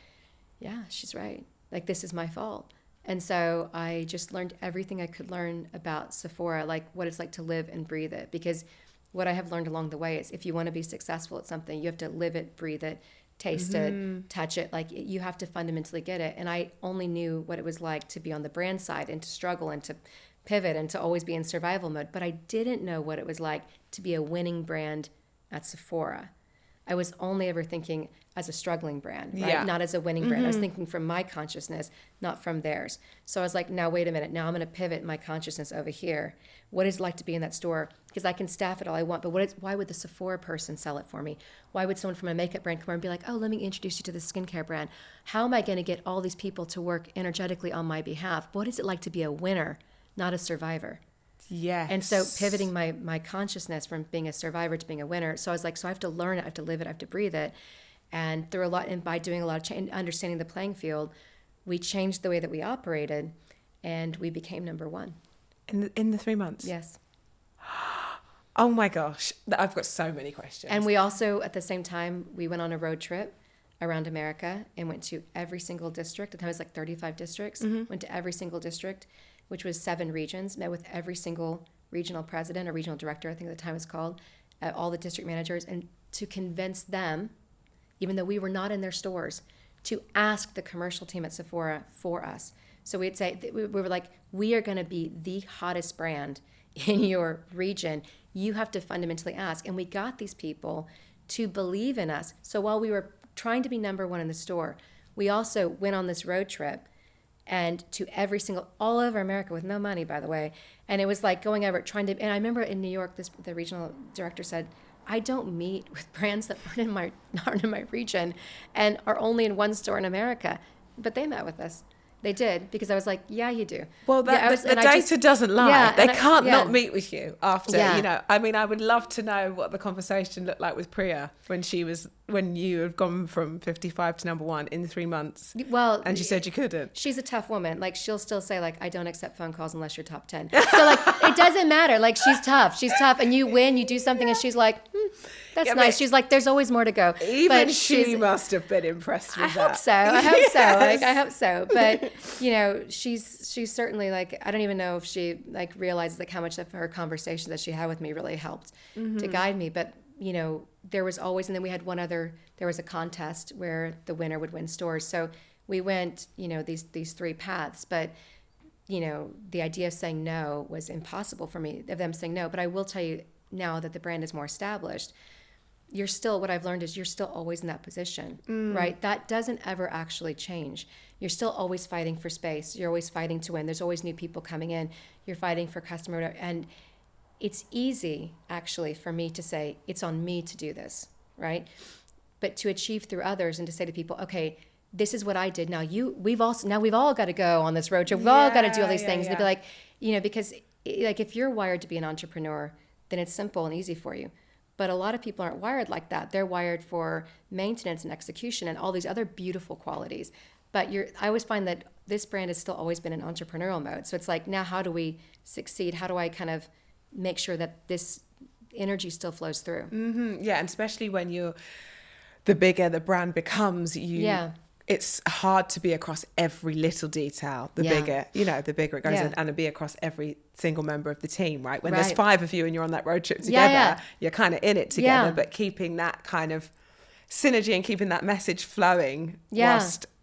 [SPEAKER 3] yeah, she's right. This is my fault. And so I just learned everything I could learn about Sephora, what it's like to live and breathe it. Because what I have learned along the way is if you want to be successful at something, you have to live it, breathe it, taste it, touch it. You have to fundamentally get it. And I only knew what it was like to be on the brand side and to struggle and to pivot and to always be in survival mode. But I didn't know what it was like to be a winning brand at Sephora. I was only ever thinking as a struggling brand, right?
[SPEAKER 2] Yeah.
[SPEAKER 3] Not as a winning brand. I was thinking from my consciousness, not from theirs. So I was like, now wait a minute. Now I'm going to pivot my consciousness over here. What is it like to be in that store? Because I can staff it all I want, but why would the Sephora person sell it for me? Why would someone from a makeup brand come over and be like, oh, let me introduce you to the skincare brand? How am I going to get all these people to work energetically on my behalf? What is it like to be a winner, not a survivor?
[SPEAKER 2] Yes.
[SPEAKER 3] And so pivoting my consciousness from being a survivor to being a winner. So I was like, so I have to learn it, I have to live it, I have to breathe it. And through and by doing a lot of change, understanding the playing field, we changed the way that we operated, and we became number one.
[SPEAKER 2] In the 3 months?
[SPEAKER 3] Yes.
[SPEAKER 2] Oh my gosh. I've got so many questions.
[SPEAKER 3] And we also, at the same time, we went on a road trip around America and went to every single district. At the time it was 35 districts. Went to every single district, which was 7 regions, met with every single regional president or regional director, I think at the time it was called, all the district managers, and to convince them, even though we were not in their stores, to ask the commercial team at Sephora for us. So we'd say, we were like, we are going to be the hottest brand in your region. You have to fundamentally ask. And we got these people to believe in us. So while we were trying to be number one in the store, we also went on this road trip and to all over America with no money, by the way. And it was like going over, and I remember in New York, the regional director said, I don't meet with brands that aren't in my region and are only in one store in America. But they met with us. They did, because I was like, yeah, you do.
[SPEAKER 2] Well, the data doesn't lie.
[SPEAKER 3] Yeah,
[SPEAKER 2] they can't not meet with you after,
[SPEAKER 3] Yeah.
[SPEAKER 2] I mean, I would love to know what the conversation looked like with Priya when you had gone from 55 to number one in 3 months.
[SPEAKER 3] Well,
[SPEAKER 2] and she said you couldn't.
[SPEAKER 3] She's a tough woman. She'll still say, I don't accept phone calls unless you're top 10. So, it doesn't matter. She's tough. She's tough. And you win, you do something, and she's like, that's nice. She's like, there's always more to go.
[SPEAKER 2] Even she must have been impressed with that.
[SPEAKER 3] I hope so. Yes. I hope so. But, she's certainly I don't even know if she realizes how much of her conversation that she had with me really helped to guide me. But, there was always, and then we had there was a contest where the winner would win stores. So we went, these 3 paths. But, the idea of saying no was impossible for me, of them saying no. But I will tell you now that the brand is more established, what I've learned is you're still always in that position, right? That doesn't ever actually change. You're still always fighting for space. You're always fighting to win. There's always new people coming in. You're fighting for customer. And it's easy, actually, for me to say, it's on me to do this, right? But to achieve through others and to say to people, okay, this is what I did. Now we've all got to go on this road trip. We've all got to do all these things. And they'd be like, because like if you're wired to be an entrepreneur, then it's simple and easy for you. But a lot of people aren't wired like that. They're wired for maintenance and execution and all these other beautiful qualities. But I always find that this brand has still always been in entrepreneurial mode. So it's like, now how do we succeed? How do I kind of make sure that this energy still flows through?
[SPEAKER 2] Mm-hmm. Yeah, and especially when the bigger the brand becomes, it's hard to be across every little detail. The bigger it goes, and to be across every single member of the team, right? When there's 5 of you and you're on that road trip together, you're kind of in it together, but keeping that kind of synergy and keeping that message flowing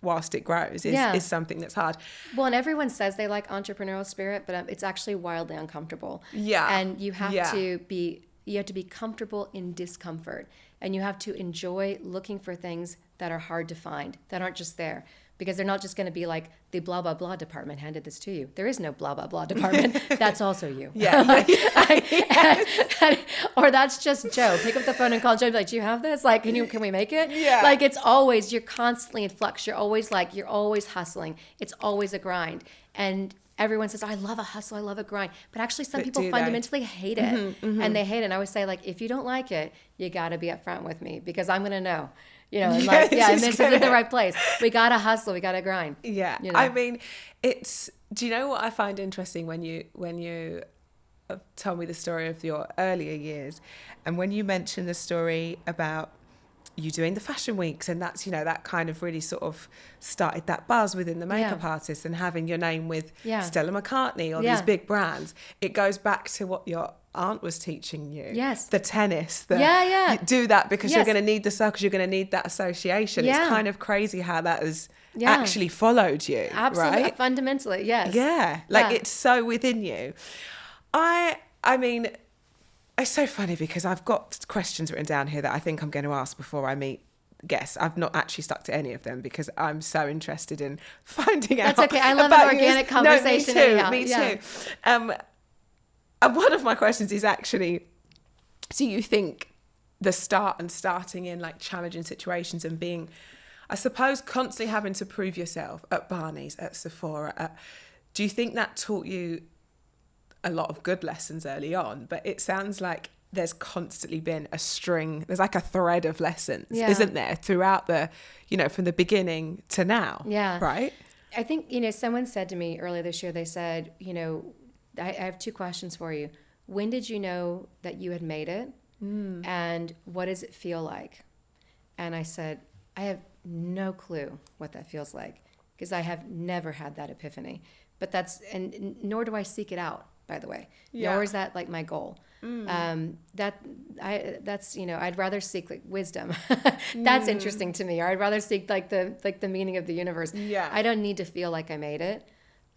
[SPEAKER 2] whilst it grows is something that's hard.
[SPEAKER 3] Well, and everyone says they like entrepreneurial spirit, but it's actually wildly uncomfortable.
[SPEAKER 2] Yeah.
[SPEAKER 3] And you have to be comfortable in discomfort, and you have to enjoy looking for things that are hard to find, that aren't just there, because they're not just going to be like the blah blah blah department handed this to you. There is no blah blah blah department. That's also you. Or that's just Joe. Pick up the phone and call Joe and be like, do you have this? Like, can we make it? Like, it's always, you're constantly in flux. You're always hustling. It's always a grind. And everyone says, I love a hustle, I love a grind. But actually some people fundamentally hate it. And they hate it. And I always say, like, if you don't like it, you got to be upfront with me, because I'm going to know. And like, this is in the right place. We got to hustle. We got to grind.
[SPEAKER 2] Yeah. I mean, do you know what I find interesting when you told me the story of your earlier years, and when you mentioned the story about you doing the fashion weeks, and that's, that kind of really sort of started that buzz within the makeup artists, and having your name with Stella McCartney or these big brands, it goes back to what your aunt was teaching you.
[SPEAKER 3] Yes.
[SPEAKER 2] The tennis. You do that because you're going to need the circles, you're going to need that association. It's kind of crazy how that has actually followed you.
[SPEAKER 3] Absolutely.
[SPEAKER 2] Right?
[SPEAKER 3] Fundamentally, yes.
[SPEAKER 2] Yeah. It's so within you. I mean, it's so funny because I've got questions written down here that I think I'm going to ask before I meet guests. I've not actually stuck to any of them because I'm so interested in finding out.
[SPEAKER 3] That's okay. I love an organic conversation.
[SPEAKER 2] No, me too. And one of my questions is actually, do you think starting in like challenging situations and being, I suppose, constantly having to prove yourself at Barney's, at Sephora, do you think that taught you a lot of good lessons early on? But it sounds like there's constantly been there's like a thread of lessons, isn't there, throughout from the beginning to now? Yeah. Right?
[SPEAKER 3] I think, someone said to me earlier this year, they said, I have 2 questions for you. When did you know that you had made it? And what does it feel like? And I said, I have no clue what that feels like, because I have never had that epiphany. But nor do I seek it out, by the way. Nor is that like my goal. I'd rather seek like wisdom. That's interesting to me. Or I'd rather seek like the meaning of the universe. Yeah. I don't need to feel like I made it.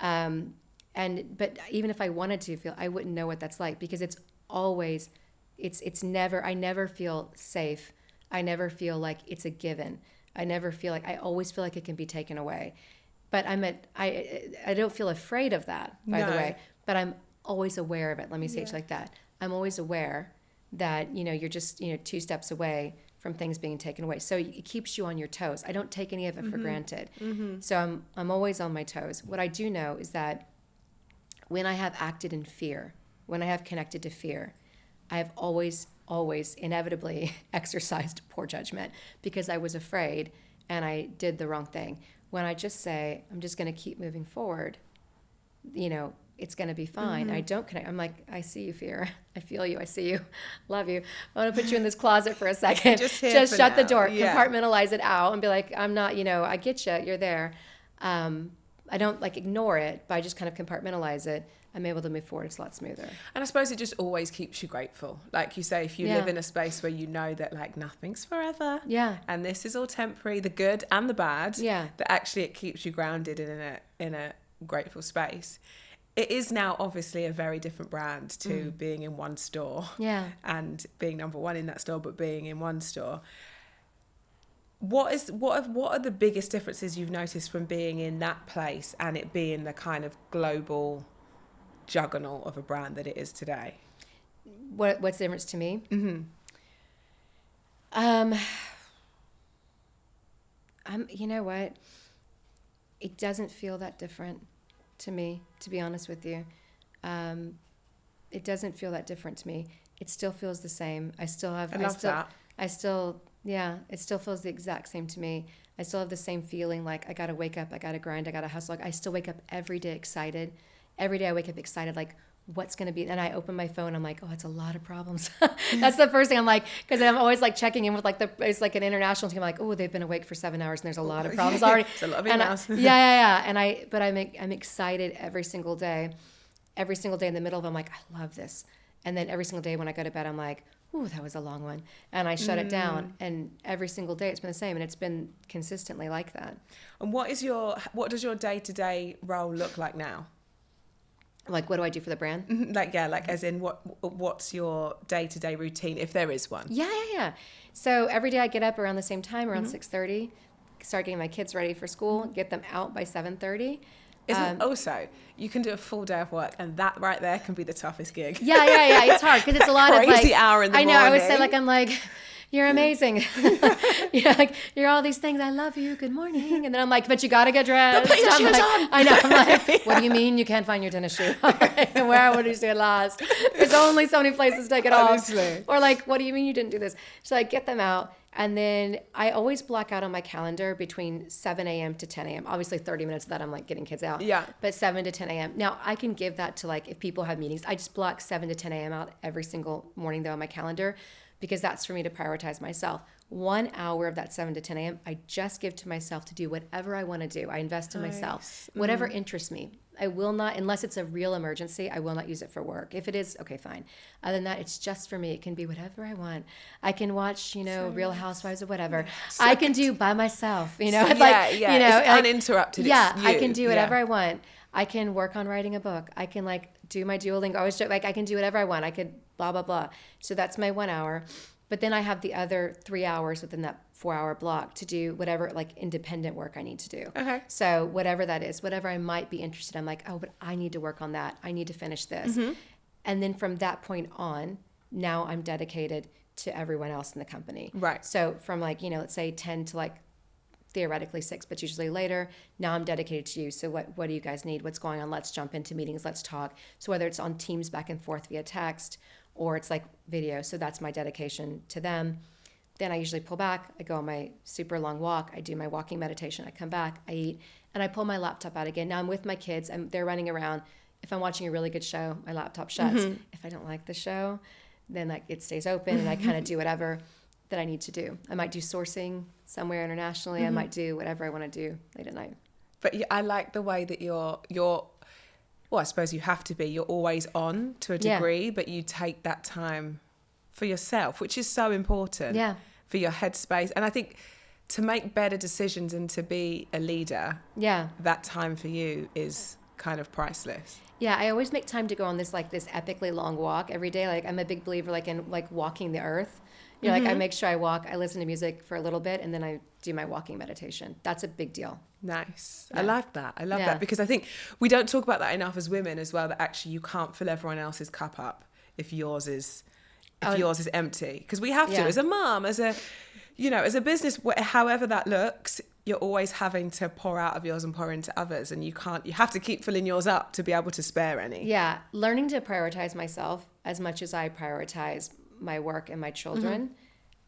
[SPEAKER 3] But even if I wanted to feel, I wouldn't know what that's like, because it's always, I never feel safe. I never feel like it's a given. I always feel like it can be taken away. But I don't feel afraid of that, by the way, but I'm always aware of it. Let me say it like that. I'm always aware that, you're just, 2 steps away from things being taken away. So it keeps you on your toes. I don't take any of it for granted. So I'm always on my toes. What I do know is that when I have acted in fear, when I have connected to fear, I have always inevitably exercised poor judgment, because I was afraid and I did the wrong thing. When I just say, I'm just going to keep moving forward, it's going to be fine. I don't connect. I'm like, I see you, fear. I feel you. I see you. Love you. I want to put you in this closet for a second. Just shut the door, compartmentalize it out, and be like, I'm not, I get you. You're there. I don't like ignore it, but I just kind of compartmentalize it. I'm able to move forward. It's a lot smoother.
[SPEAKER 2] And I suppose it just always keeps you grateful. Like you say, if you live in a space where you know that like nothing's forever, and this is all temporary, the good and the bad, that actually it keeps you grounded in a grateful space. It is now obviously a very different brand to being in one store, and being number one in that store, but being in one store. What are the biggest differences you've noticed from being in that place and it being the kind of global juggernaut of a brand that it is today?
[SPEAKER 3] What's the difference to me? You know what? It doesn't feel that different to me, to be honest with you. It doesn't feel that different to me. It still feels the same. I still have. Yeah, it still feels the exact same to me. I still have the same feeling like I got to wake up, I got to grind, I got to hustle. Like, I still wake up every day excited. Every day I wake up excited, like, what's going to be, and I open my phone, I'm like, oh, it's a lot of problems. That's the first thing I'm like, because I'm always like checking in with like it's like an international team, I'm like, oh, they've been awake for 7 hours and there's a lot of problems already.
[SPEAKER 2] It's a lot of emails.
[SPEAKER 3] But I'm excited every single day in the middle of it, I'm like, I love this. And then every single day when I go to bed, I'm like, ooh, that was a long one. And I shut it down. And every single day it's been the same. And it's been consistently like that.
[SPEAKER 2] And what does your day-to-day role look like now?
[SPEAKER 3] Like, what do I do for the brand?
[SPEAKER 2] Like as in what's your day-to-day routine, if there is one?
[SPEAKER 3] Yeah. So every day I get up around the same time, around 6:30, start getting my kids ready for school, get them out by 7:30.
[SPEAKER 2] Also, you can do a full day of work, and that right there can be the toughest gig.
[SPEAKER 3] Yeah. It's hard because it's a lot of like
[SPEAKER 2] crazy hour in the morning.
[SPEAKER 3] I know. I would say like I'm like, you're amazing. Like you're all these things. I love you. Good morning. And then I'm like, but you gotta get dressed.
[SPEAKER 2] Put your shoes on.
[SPEAKER 3] I know. I'm like, what do you mean you can't find your tennis shoe? Where would you see it last? There's only so many places to take it
[SPEAKER 2] Honestly.
[SPEAKER 3] off. Or like, what do you mean you didn't do this? So I get them out. And then I always block out on my calendar between 7 a.m. to 10 a.m. Obviously 30 minutes of that I'm like getting kids out.
[SPEAKER 2] Yeah.
[SPEAKER 3] But 7 to 10 a.m. Now I can give that to like if people have meetings. I just block 7 to 10 a.m. out every single morning though on my calendar because that's for me to prioritize myself. 1 hour of that 7 to 10 a.m. I just give to myself to do whatever I want to do. I invest in myself. Whatever interests me. I will not, unless it's a real emergency, I will not use it for work. If it is, okay, fine. Other than that, it's just for me. It can be whatever I want. I can watch, Real Housewives or whatever. I can do by myself,
[SPEAKER 2] It's
[SPEAKER 3] Like,
[SPEAKER 2] uninterrupted.
[SPEAKER 3] Yeah,
[SPEAKER 2] It's you.
[SPEAKER 3] I can do whatever I want. I can work on writing a book. I can like do my Duolingo. I always joke, like I can do whatever I want. I could blah, blah, blah. So that's my 1 hour. But then I have the other 3 hours within that 4-hour block to do whatever like independent work I need to do.
[SPEAKER 2] Okay.
[SPEAKER 3] So whatever that is, whatever I might be interested in, I'm like, oh, but I need to work on that. I need to finish this. And then from that point on, now I'm dedicated to everyone else in the company.
[SPEAKER 2] Right.
[SPEAKER 3] So from like, let's say 10 to like theoretically 6, but usually later, now I'm dedicated to you. So what do you guys need? What's going on? Let's jump into meetings. Let's talk. So whether it's on Teams back and forth via text or it's like video. So that's my dedication to them. Then I usually pull back. I go on my super long walk. I do my walking meditation. I come back, I eat, and I pull my laptop out again. Now I'm with my kids and they're running around. If I'm watching a really good show, my laptop shuts. If I don't like the show, then like it stays open and I kind of do whatever that I need to do. I might do sourcing somewhere internationally. I might do whatever I want to do late at night.
[SPEAKER 2] But I like the way that you're well, I suppose you have to be. You're always on to a degree, but you take that time for yourself, which is so important for your headspace. And I think to make better decisions and to be a leader, that time for you is kind of priceless.
[SPEAKER 3] Yeah, I always make time to go on this epically long walk every day. Like I'm a big believer in walking the earth. Like I make sure I walk, I listen to music for a little bit, and then I do my walking meditation. That's a big deal.
[SPEAKER 2] Nice. Yeah. I love that because I think we don't talk about that enough as women as well, that actually you can't fill everyone else's cup up if yours is empty, because we have to as a mom, as a as a business, however that looks, you're always having to pour out of yours and pour into others, and you have to keep filling yours up to be able to spare any.
[SPEAKER 3] Learning to prioritize myself as much as I prioritize my work and my children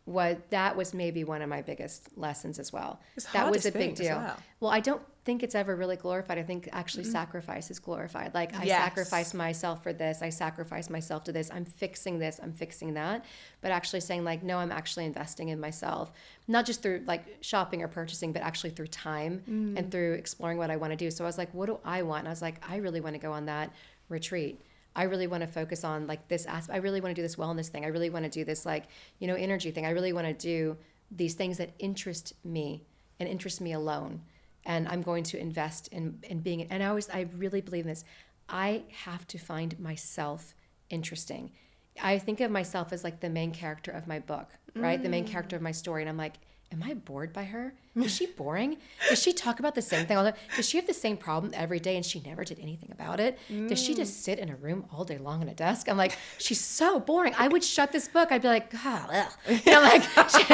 [SPEAKER 3] was maybe one of my biggest lessons as well. That was a big deal. Well, I don't think it's ever really glorified. I think actually sacrifice is glorified. Like I sacrifice myself for this. I sacrifice myself to this. I'm fixing this. I'm fixing that. But actually saying like, no, I'm actually investing in myself, not just through like shopping or purchasing, but actually through time and through exploring what I want to do. So I was like, what do I want? And I was like, I really want to go on that retreat. I really want to focus on like this aspect. I really want to do this wellness thing. I really want to do this energy thing. I really want to do these things that interest me and interest me alone. And I'm going to invest in being, and I really believe in this. I have to find myself interesting. I think of myself as like the main character of my book, right? The main character of my story. And I'm like, am I bored by her? Is she boring? Does she talk about the same thing all the time? Does she have the same problem every day and she never did anything about it? Does she just sit in a room all day long on a desk? I'm like, she's so boring. I would shut this book. I'd be like, God, ugh. You know, like she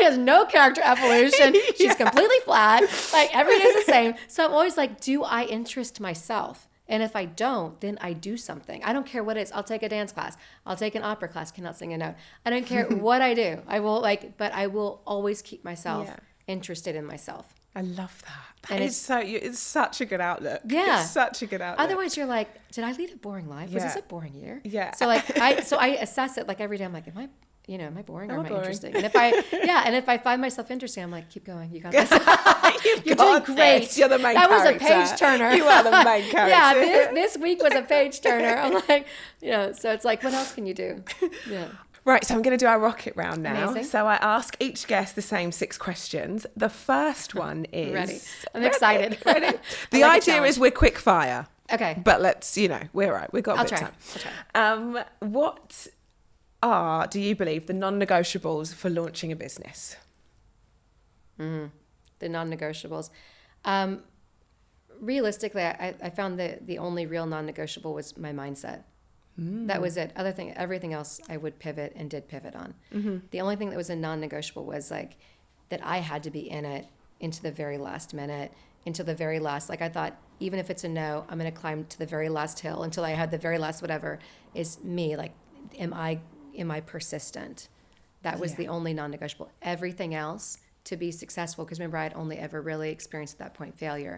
[SPEAKER 3] has no character evolution. She's completely flat. Like every day's the same. So I'm always like, do I interest myself? And if I don't, then I do something. I don't care what it is. I'll take a dance class. I'll take an opera class. Cannot sing a note. I don't care what I do. I will but I will always keep myself interested in myself.
[SPEAKER 2] I love that. It's such a good outlook.
[SPEAKER 3] Yeah.
[SPEAKER 2] It's such a good outlook.
[SPEAKER 3] Otherwise you're like, did I lead a boring life? Was this a boring year?
[SPEAKER 2] Yeah.
[SPEAKER 3] So like I assess it like every day. I'm like, am I boring or am I interesting? And if I find myself interesting, I'm like, keep going. You got this. You're doing great.
[SPEAKER 2] This. You're the main
[SPEAKER 3] character. That was a page turner.
[SPEAKER 2] You are the main character.
[SPEAKER 3] Yeah, this week was a page turner. I'm like, so it's like, what else can you do? Yeah.
[SPEAKER 2] Right, so I'm going to do our rocket round now.
[SPEAKER 3] Amazing.
[SPEAKER 2] So I ask each guest the same 6 questions. The first one is...
[SPEAKER 3] Ready. I'm excited.
[SPEAKER 2] Ready? The idea is we're quick fire.
[SPEAKER 3] Okay.
[SPEAKER 2] But let's, we're right. We've got a bit of time.
[SPEAKER 3] I'll try.
[SPEAKER 2] What do you believe, the non-negotiables for launching a business?
[SPEAKER 3] The non-negotiables. Realistically, I found that the only real non-negotiable was my mindset. That was it. Everything else I would pivot and did pivot on. The only thing that was a non-negotiable was like that I had to be in it into the very last minute, into the very last, like I thought, even if it's a no, I'm going to climb to the very last hill until I had the very last whatever is me. Like, am I persistent? That was the only non-negotiable. Everything else to be successful, because remember, I'd only ever really experienced at that point failure.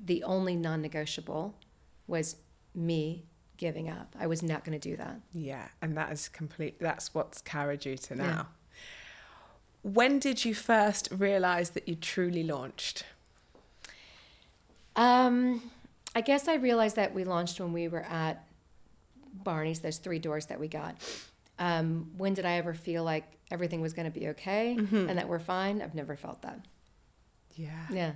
[SPEAKER 3] The only non-negotiable was me giving up. I was not going to do that. Yeah,
[SPEAKER 2] and that's what's carried you to now. Yeah. When did you first realize that you truly launched?
[SPEAKER 3] I guess I realized that we launched when we were at Barney's. There's 3 doors that we got. When did I ever feel like everything was going to be okay and that we're fine? I've never felt that. Yeah.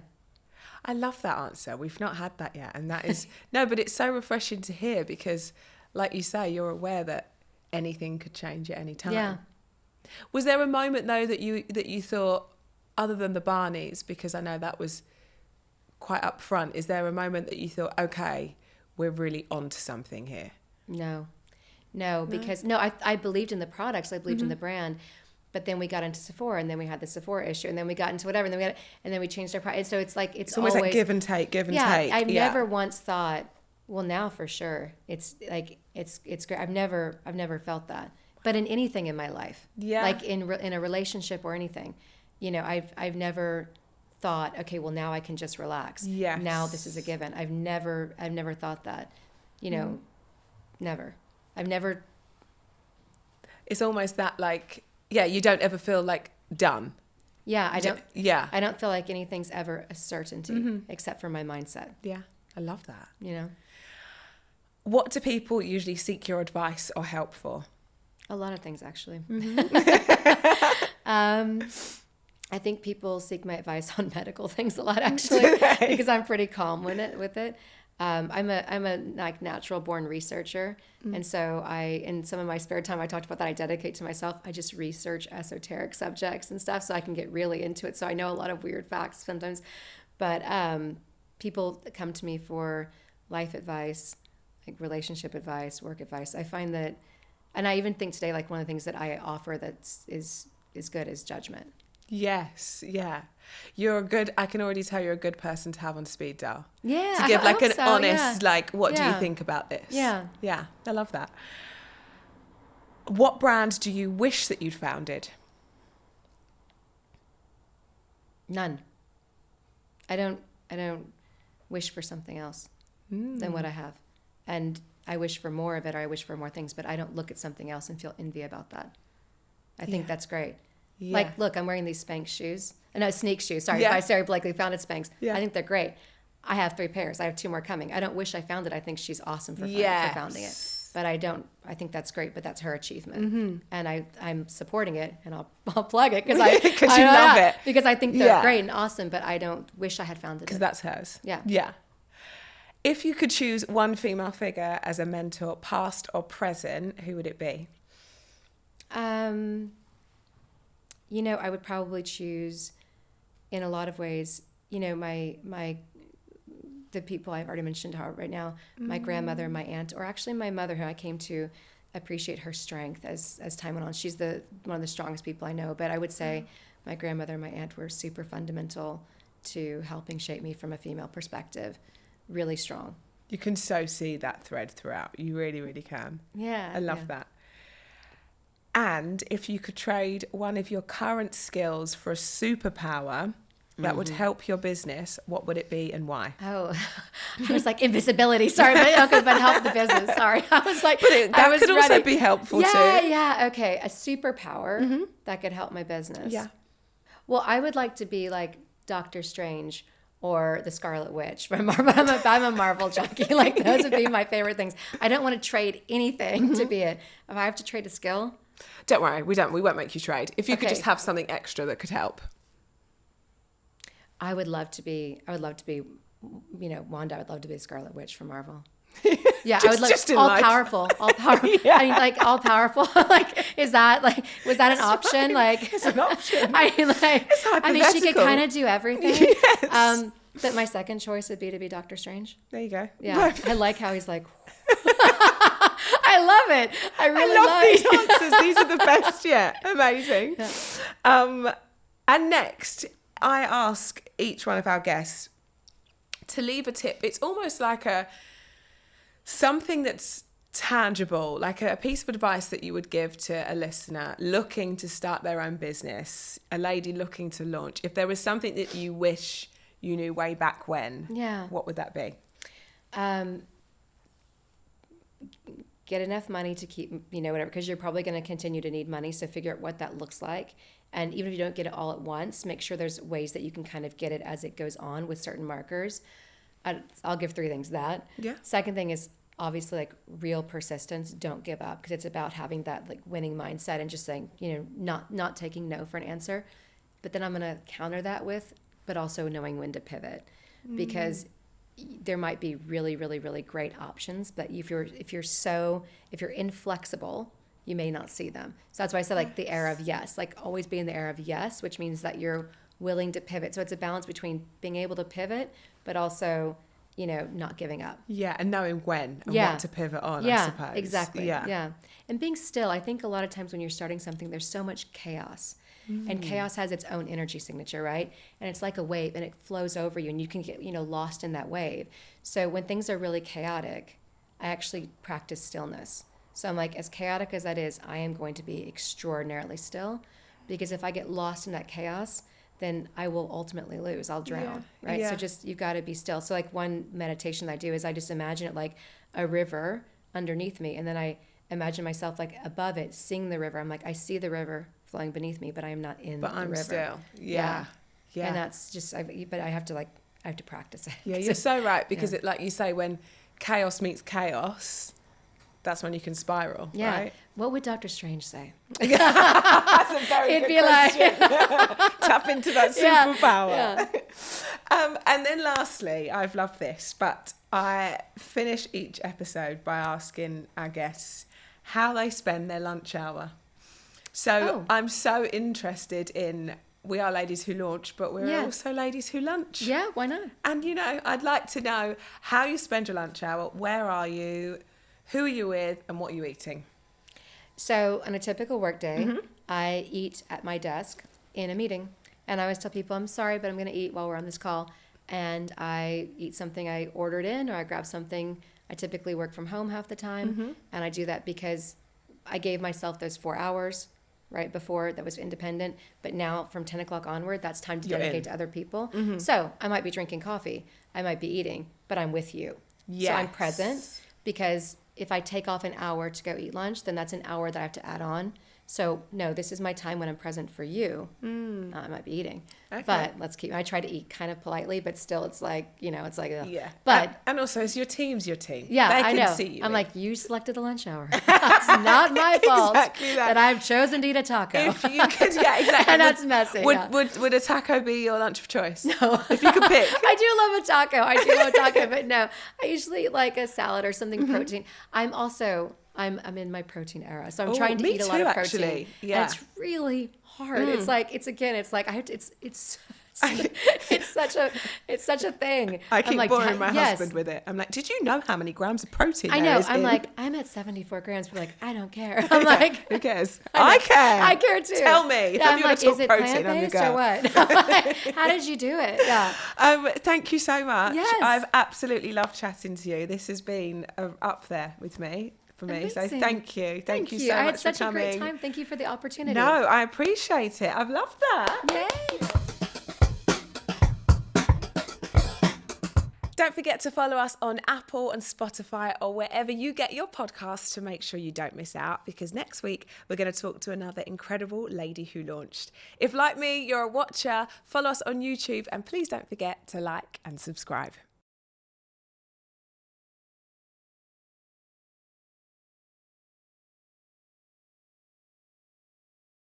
[SPEAKER 2] I love that answer. We've not had that yet. And that is, no, but it's so refreshing to hear because, like you say, you're aware that anything could change at any time.
[SPEAKER 3] Yeah.
[SPEAKER 2] Was there a moment, though, that you thought, other than the Barneys, because I know that was quite upfront, is there a moment that you thought, okay, we're really onto something here?
[SPEAKER 3] No, because I believed in the products. I believed in the brand. But then we got into Sephora, and then we had the Sephora issue, and then we got into whatever, and then we changed our price. And so it's like it's
[SPEAKER 2] almost
[SPEAKER 3] always
[SPEAKER 2] like give and take.
[SPEAKER 3] I've never once thought, well, now for sure, it's like it's great. I've never felt that, but in anything in my life, like in a relationship or anything, I've never thought, okay, well, now I can just relax.
[SPEAKER 2] Yes.
[SPEAKER 3] Now this is a given. I've never thought that, never. I've never.
[SPEAKER 2] It's almost that like. Yeah, you don't ever feel like done.
[SPEAKER 3] Yeah, I don't.
[SPEAKER 2] Yeah,
[SPEAKER 3] I don't feel like anything's ever a certainty except for my mindset.
[SPEAKER 2] Yeah, I love that.
[SPEAKER 3] What
[SPEAKER 2] do people usually seek your advice or help for?
[SPEAKER 3] A lot of things, actually. I think people seek my advice on medical things a lot, actually, because I'm pretty calm with it. I'm a like natural born researcher, and so in some of my spare time, I talked about that. I dedicate to myself. I just research esoteric subjects and stuff, so I can get really into it. So I know a lot of weird facts sometimes, but people come to me for life advice, like relationship advice, work advice. I find that, and I even think today, like one of the things that I offer that is good is judgment.
[SPEAKER 2] Yes, yeah. I can already tell you're a good person to have on speed dial.
[SPEAKER 3] Yeah.
[SPEAKER 2] To give like an honest, like, what do you think about this?
[SPEAKER 3] Yeah.
[SPEAKER 2] Yeah, I love that. What brand do you wish that you'd founded?
[SPEAKER 3] None. I don't wish for something else than what I have. And I wish for more of it, or I wish for more things, but I don't look at something else and feel envy about that. I think that's great. Yeah. Like, look, I'm wearing these Spanx shoes. No, Sneak shoes. Sorry, by Sarah Blakely, founded Spanx. Yeah. I think they're great. I have 3 pairs. I have 2 more coming. I don't wish I found it. I think she's awesome for founding it. But I don't. I think that's great, but that's her achievement. And I'm supporting it, and I'll plug it because you love it. Because I think they're great and awesome, but I don't wish I had founded it.
[SPEAKER 2] Because that's hers.
[SPEAKER 3] Yeah.
[SPEAKER 2] Yeah. If you could choose one female figure as a mentor, past or present, who would it be?
[SPEAKER 3] I would probably choose, in a lot of ways, the people I've already mentioned right now, my grandmother, my aunt, or actually my mother, who I came to appreciate her strength as time went on. She's one of the strongest people I know, but I would say my grandmother and my aunt were super fundamental to helping shape me from a female perspective. Really strong.
[SPEAKER 2] You can so see that thread throughout. You really, really can.
[SPEAKER 3] Yeah.
[SPEAKER 2] I love that. And if you could trade one of your current skills for a superpower that would help your business, what would it be and why?
[SPEAKER 3] Oh, I was like, invisibility. Sorry, but help the business. Sorry. I was like,
[SPEAKER 2] that could also be helpful too.
[SPEAKER 3] Yeah. Okay. A superpower that could help my business.
[SPEAKER 2] Yeah.
[SPEAKER 3] Well, I would like to be like Doctor Strange or the Scarlet Witch from Marvel. I'm a Marvel junkie. Like, those would be my favorite things. I don't want to trade anything to be it. If I have to trade a skill.
[SPEAKER 2] Don't worry, we won't make you trade. If you could
[SPEAKER 3] Okay.
[SPEAKER 2] just have something extra that could help.
[SPEAKER 3] I would love to be, Wanda. I would love to be a Scarlet Witch from Marvel. Yeah, I would love
[SPEAKER 2] just in
[SPEAKER 3] all
[SPEAKER 2] life.
[SPEAKER 3] powerful.
[SPEAKER 2] Yeah.
[SPEAKER 3] I mean, like, all powerful. Like, was that an option?
[SPEAKER 2] right.
[SPEAKER 3] Like,
[SPEAKER 2] It's an option.
[SPEAKER 3] I mean,
[SPEAKER 2] It's
[SPEAKER 3] she could
[SPEAKER 2] hypothetical.
[SPEAKER 3] kind of do everything.
[SPEAKER 2] Yes.
[SPEAKER 3] But my second choice would be to be Doctor Strange.
[SPEAKER 2] There you go.
[SPEAKER 3] Yeah, I like how he's like. I love it. I really
[SPEAKER 2] love these
[SPEAKER 3] it.
[SPEAKER 2] answers. These are the best yet. Amazing.
[SPEAKER 3] Yeah.
[SPEAKER 2] And next, I ask each one of our guests to leave a tip. It's almost like something that's tangible, like a piece of advice that you would give to a listener looking to start their own business, a lady looking to launch. If there was something that you wish you knew way back when, what would that be?
[SPEAKER 3] Get enough money to keep, whatever, because you're probably going to continue to need money. So figure out what that looks like. And even if you don't get it all at once, make sure there's ways that you can kind of get it as it goes on with certain markers. I'll give 3 things that.
[SPEAKER 2] Yeah.
[SPEAKER 3] Second thing is obviously like real persistence. Don't give up, because it's about having that like winning mindset and just saying, not taking no for an answer. But then I'm going to counter that with, but also knowing when to pivot, because there might be really, really, really great options, but if you're inflexible, you may not see them. So that's why I said like the era of yes, like always be in the era of yes, which means that you're willing to pivot. So it's a balance between being able to pivot, but also, not giving up.
[SPEAKER 2] Yeah, and knowing when and what to pivot on, I suppose.
[SPEAKER 3] Exactly. Yeah. And being still. I think a lot of times when you're starting something, there's so much chaos. And chaos has its own energy signature, right? And it's like a wave, and it flows over you, and you can get, lost in that wave. So when things are really chaotic, I actually practice stillness. So I'm like, as chaotic as that is, I am going to be extraordinarily still, because if I get lost in that chaos, then I will ultimately lose. I'll drown, right?
[SPEAKER 2] Yeah.
[SPEAKER 3] So just, you got to be still. So like one meditation I do is I just imagine it like a river underneath me, and then I imagine myself like above it, seeing the river. I'm like, I see the river flowing beneath me, but I am not in the river.
[SPEAKER 2] But I'm still. Yeah.
[SPEAKER 3] And that's just, but I have to practice it.
[SPEAKER 2] Yeah, you're so right, because it, like you say, when chaos meets chaos, that's when you can spiral, right?
[SPEAKER 3] What would Doctor Strange say?
[SPEAKER 2] That's a very
[SPEAKER 3] It'd
[SPEAKER 2] good
[SPEAKER 3] be
[SPEAKER 2] question. Tap into that superpower.
[SPEAKER 3] Yeah.
[SPEAKER 2] And then lastly, I've loved this, but I finish each episode by asking our guests how they spend their lunch hour. So I'm so interested in, we are ladies who launch, but we're also ladies who lunch.
[SPEAKER 3] Yeah, why not?
[SPEAKER 2] And, I'd like to know how you spend your lunch hour. Where are you? Who are you with? And what are you eating?
[SPEAKER 3] So on a typical work day, I eat at my desk in a meeting. And I always tell people, I'm sorry, but I'm going to eat while we're on this call. And I eat something I ordered in, or I grab something. I typically work from home half the time. And I do that because I gave myself those 4 hours right before that was independent. But now from 10 o'clock onward, that's time to dedicate to other people. So I might be drinking coffee. I might be eating, but I'm with you.
[SPEAKER 2] Yes.
[SPEAKER 3] So I'm present, because if I take off an hour to go eat lunch, then that's an hour that I have to add on. So no, this is my time when I'm present for you. I might be eating, but I try to eat kind of politely, but still it's like, it's like, but.
[SPEAKER 2] And also, it's your team's your team.
[SPEAKER 3] Yeah,
[SPEAKER 2] they
[SPEAKER 3] I
[SPEAKER 2] can
[SPEAKER 3] know.
[SPEAKER 2] see you.
[SPEAKER 3] I'm like, you selected the lunch hour. It's not my fault
[SPEAKER 2] Exactly that.
[SPEAKER 3] I've chosen to eat a taco.
[SPEAKER 2] If you could, exactly.
[SPEAKER 3] And that's messy.
[SPEAKER 2] Would a taco be your lunch of choice?
[SPEAKER 3] No.
[SPEAKER 2] If you could pick.
[SPEAKER 3] I do love a taco, but no, I usually eat like a salad or something protein. I'm also, I'm in my protein era, so I'm
[SPEAKER 2] Oh,
[SPEAKER 3] trying to
[SPEAKER 2] me
[SPEAKER 3] eat a lot
[SPEAKER 2] too,
[SPEAKER 3] of protein.
[SPEAKER 2] actually. Yeah.
[SPEAKER 3] And it's really hard. It's like it's such a thing.
[SPEAKER 2] I
[SPEAKER 3] I'm
[SPEAKER 2] keep
[SPEAKER 3] like,
[SPEAKER 2] boring my
[SPEAKER 3] yes.
[SPEAKER 2] husband with it. I'm like, did you know how many grams of protein
[SPEAKER 3] I
[SPEAKER 2] there
[SPEAKER 3] know.
[SPEAKER 2] is
[SPEAKER 3] I'm
[SPEAKER 2] in?
[SPEAKER 3] like, I'm at 74 grams. But like, I don't care. I'm like,
[SPEAKER 2] who cares?
[SPEAKER 3] I
[SPEAKER 2] I
[SPEAKER 3] know.
[SPEAKER 2] care.
[SPEAKER 3] I care too.
[SPEAKER 2] Tell me.
[SPEAKER 3] Yeah,
[SPEAKER 2] If
[SPEAKER 3] I'm
[SPEAKER 2] you want
[SPEAKER 3] like,
[SPEAKER 2] to talk
[SPEAKER 3] is it
[SPEAKER 2] protein, I'm your
[SPEAKER 3] plant-based or
[SPEAKER 2] girl.
[SPEAKER 3] what? I'm like, how did you do it? Yeah.
[SPEAKER 2] Thank you so much.
[SPEAKER 3] Yes.
[SPEAKER 2] I've absolutely loved chatting to you. This has been up there with me. For me. So
[SPEAKER 3] Amazing.
[SPEAKER 2] thank you. Thank you so
[SPEAKER 3] I
[SPEAKER 2] much
[SPEAKER 3] had such
[SPEAKER 2] for
[SPEAKER 3] a
[SPEAKER 2] coming.
[SPEAKER 3] great time. Thank you for the opportunity.
[SPEAKER 2] No, I appreciate it. I've loved that.
[SPEAKER 3] Yay.
[SPEAKER 2] Don't forget to follow us on Apple and Spotify or wherever you get your podcasts to make sure you don't miss out, because next week we're going to talk to another incredible lady who launched. If, like me, you're a watcher, follow us on YouTube and please don't forget to like and subscribe.